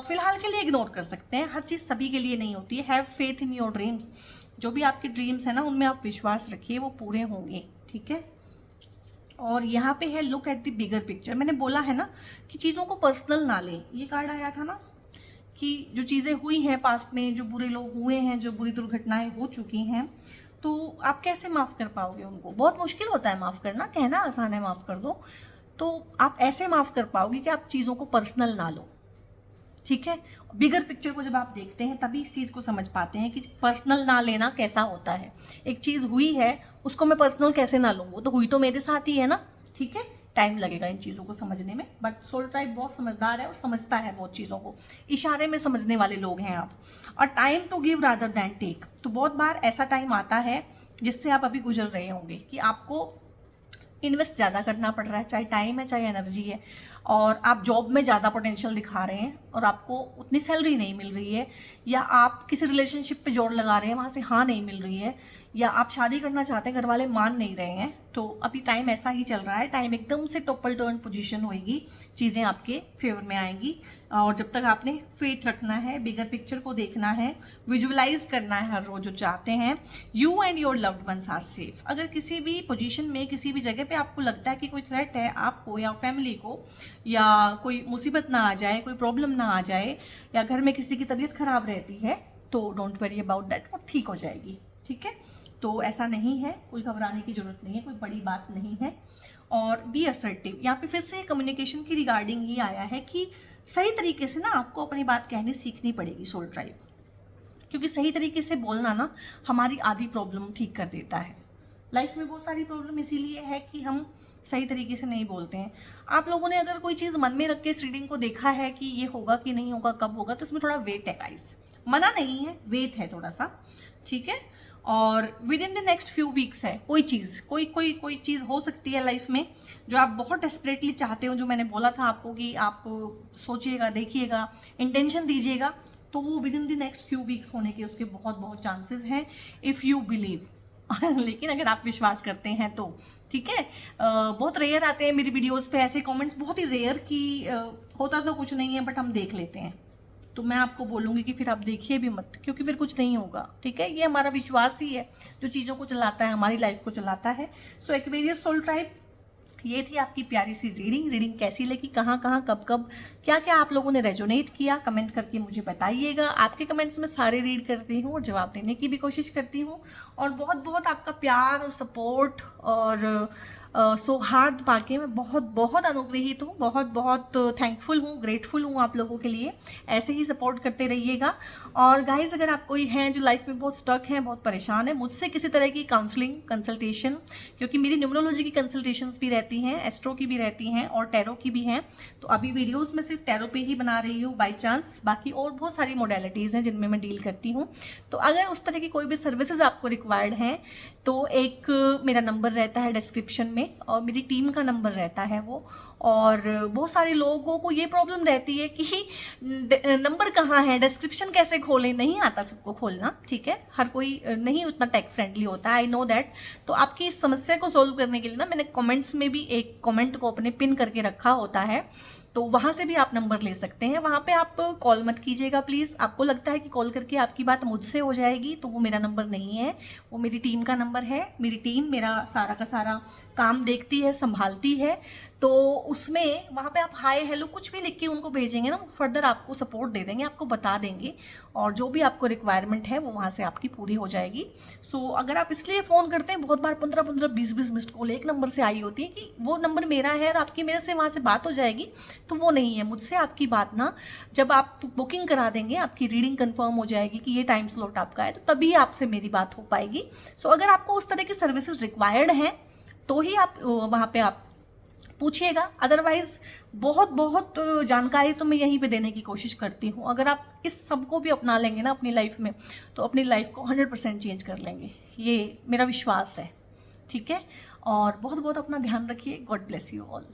फिलहाल के लिए इग्नोर कर सकते हैं। हर चीज़ सभी के लिए नहीं होती है। Have faith in your dreams. जो भी आपके ड्रीम्स हैं ना, उनमें आप विश्वास रखिए, वो पूरे होंगे। ठीक है, और यहाँ पे है look at the bigger picture. मैंने बोला है ना कि चीज़ों को पर्सनल ना लें। ये कार्ड आया था ना कि जो चीज़ें हुई हैं पास्ट में, जो बुरे लोग हुए हैं, जो बुरी दुर्घटनाएं हो चुकी हैं, तो आप कैसे माफ़ कर पाओगे उनको? बहुत मुश्किल होता है माफ़ करना, कहना आसान है माफ़ कर दो, तो आप ऐसे माफ़ कर पाओगे कि आप चीज़ों को पर्सनल ना लो, ठीक है। बिगर पिक्चर को जब आप देखते हैं तभी इस चीज़ को समझ पाते हैं कि पर्सनल ना लेना कैसा होता है। एक चीज़ हुई है उसको मैं पर्सनल कैसे ना लूँ, वो तो हुई तो मेरे साथ ही है ना, ठीक है। टाइम लगेगा इन चीज़ों को समझने में, बट सोल ट्राइब बहुत समझदार है और समझता है बहुत चीज़ों को, इशारे में समझने वाले लोग हैं आप। और time to give rather than take, तो बहुत बार ऐसा टाइम आता है जिससे आप अभी गुजर रहे होंगे कि आपको इन्वेस्ट ज़्यादा करना पड़ रहा है, चाहे टाइम है चाहे एनर्जी है, और आप जॉब में ज़्यादा पोटेंशियल दिखा रहे हैं और आपको उतनी सैलरी नहीं मिल रही है, या आप किसी रिलेशनशिप पे जोर लगा रहे हैं, वहाँ से हाँ नहीं मिल रही है, या आप शादी करना चाहते हैं घर वाले मान नहीं रहे हैं, तो अभी टाइम ऐसा ही चल रहा है। टाइम एकदम से टोपल टर्न पोजीशन होएगी, चीज़ें आपके फेवर में आएंगी, और जब तक आपने फेथ रखना है, बिगर पिक्चर को देखना है, विजुअलाइज करना है हर रोज जो चाहते हैं, you and your loved ones are safe. अगर किसी भी पोजीशन में किसी भी जगह पे आपको लगता है कि कोई थ्रेट है आपको या फैमिली को, या कोई मुसीबत ना आ जाए, कोई प्रॉब्लम ना आ जाए, या घर में किसी की तबीयत खराब रहती है, तो डोंट वरी अबाउट दैट, वो ठीक हो जाएगी, ठीक है। तो ऐसा नहीं है, कोई घबराने की जरूरत नहीं है, कोई बड़ी बात नहीं है। और बी असर्टिव, यहाँ पे फिर से कम्युनिकेशन की रिगार्डिंग ही आया है कि सही तरीके से ना आपको अपनी बात कहनी सीखनी पड़ेगी सोल ट्राइब, क्योंकि सही तरीके से बोलना ना हमारी आधी प्रॉब्लम ठीक कर देता है। लाइफ में बहुत सारी प्रॉब्लम इसीलिए है कि हम सही तरीके से नहीं बोलते हैं। आप लोगों ने अगर कोई चीज़ मन में रख के इस रीडिंग को देखा है कि ये होगा कि नहीं होगा, कब होगा, तो इसमें थोड़ा वेट है गाइस, मना नहीं है, वेट है थोड़ा सा, ठीक है। और with in the next few weeks है कोई चीज़, कोई चीज़ हो सकती है लाइफ में जो आप बहुत डेस्परेटली चाहते हो, जो मैंने बोला था आपको कि आप सोचिएगा, देखिएगा, इंटेंशन दीजिएगा, तो वो with in the next few weeks होने के उसके बहुत बहुत चांसेस हैं, इफ़ यू बिलीव। लेकिन अगर आप विश्वास करते हैं तो, ठीक है। बहुत रेयर आते हैं मेरी वीडियोस पे ऐसे कमेंट्स, बहुत ही रेयर कि होता तो कुछ नहीं है बट हम देख लेते हैं, तो मैं आपको बोलूँगी कि फिर आप देखिए भी मत, क्योंकि फिर कुछ नहीं होगा, ठीक है। ये हमारा विश्वास ही है जो चीज़ों को चलाता है, हमारी लाइफ को चलाता है। सो एक्वेरियस सोल ट्राइब, ये थी आपकी प्यारी सी रीडिंग कैसी लगी, कहाँ कहाँ कब कब क्या क्या आप लोगों ने रेजोनेट किया, कमेंट करके मुझे बताइएगा। आपके कमेंट्स में सारे रीड करती हूँ और जवाब देने की भी कोशिश करती हूँ, और बहुत बहुत आपका प्यार और सपोर्ट और सौहार्द पाके मैं बहुत बहुत अनुग्रहित हूँ, बहुत बहुत थैंकफुल हूँ, ग्रेटफुल हूँ आप लोगों के लिए। ऐसे ही सपोर्ट करते रहिएगा। और गाइस, अगर आप कोई हैं जो लाइफ में बहुत स्टक हैं, बहुत परेशान है, मुझसे किसी तरह की काउंसलिंग, कंसल्टेशन, क्योंकि मेरी न्यूमरोलॉजी की कंसल्टेशंस भी रहती हैं, एस्ट्रो की भी रहती हैं और टैरो की भी हैं, तो अभी वीडियोज़ में सिर्फ टैरो पे ही बना रही हूँ बाई चांस, बाकी और बहुत सारी मोडेलिटीज़ हैं जिनमें मैं डील करती हूँ। तो अगर उस तरह की कोई भी सर्विसेज आपको रिक्वायर्ड हैं तो एक मेरा नंबर रहता है डिस्क्रिप्शन में, और मेरी टीम का नंबर रहता है वो। और बहुत सारे लोगों को ये प्रॉब्लम रहती है कि नंबर कहाँ है, डिस्क्रिप्शन कैसे खोलें, नहीं आता सबको खोलना, ठीक है। हर कोई नहीं उतना टेक फ्रेंडली होता है, आई नो दैट। तो आपकी इस समस्या को सोल्व करने के लिए ना मैंने कमेंट्स में भी एक कमेंट को अपने पिन करके रखा होता है, तो वहाँ से भी आप नंबर ले सकते हैं। वहाँ पे आप कॉल मत कीजिएगा प्लीज़। आपको लगता है कि कॉल करके आपकी बात मुझसे हो जाएगी, तो वो मेरा नंबर नहीं है, वो मेरी टीम का नंबर है। मेरी टीम मेरा सारा का सारा काम देखती है, संभालती है, तो उसमें वहाँ पे आप हाय हेलो कुछ भी लिख के उनको भेजेंगे ना, वो फर्दर आपको सपोर्ट दे देंगे, आपको बता देंगे, और जो भी आपको रिक्वायरमेंट है वो वहाँ से आपकी पूरी हो जाएगी। सो अगर आप इसलिए फ़ोन करते हैं, बहुत बार 15-15, 20-20 मिस्ड कॉल एक नंबर से आई होती है कि वो नंबर मेरा है और आपकी मेरे से वहाँ से बात हो जाएगी, तो वो नहीं है। मुझसे आपकी बात ना, जब आप बुकिंग करा देंगे, आपकी रीडिंग कंफर्म हो जाएगी कि ये टाइम स्लॉट आपका है, तो तभी आपसे मेरी बात हो पाएगी। सो अगर आपको उस तरह की सर्विसेज रिक्वायर्ड हैं तो ही आप वहाँ पे आप पूछिएगा, अदरवाइज बहुत बहुत जानकारी तो मैं यहीं पे देने की कोशिश करती हूँ। अगर आप इस सबको भी अपना लेंगे ना अपनी लाइफ में, तो अपनी लाइफ को 100% चेंज कर लेंगे, ये मेरा विश्वास है, ठीक है। और बहुत बहुत अपना ध्यान रखिए। God bless you all.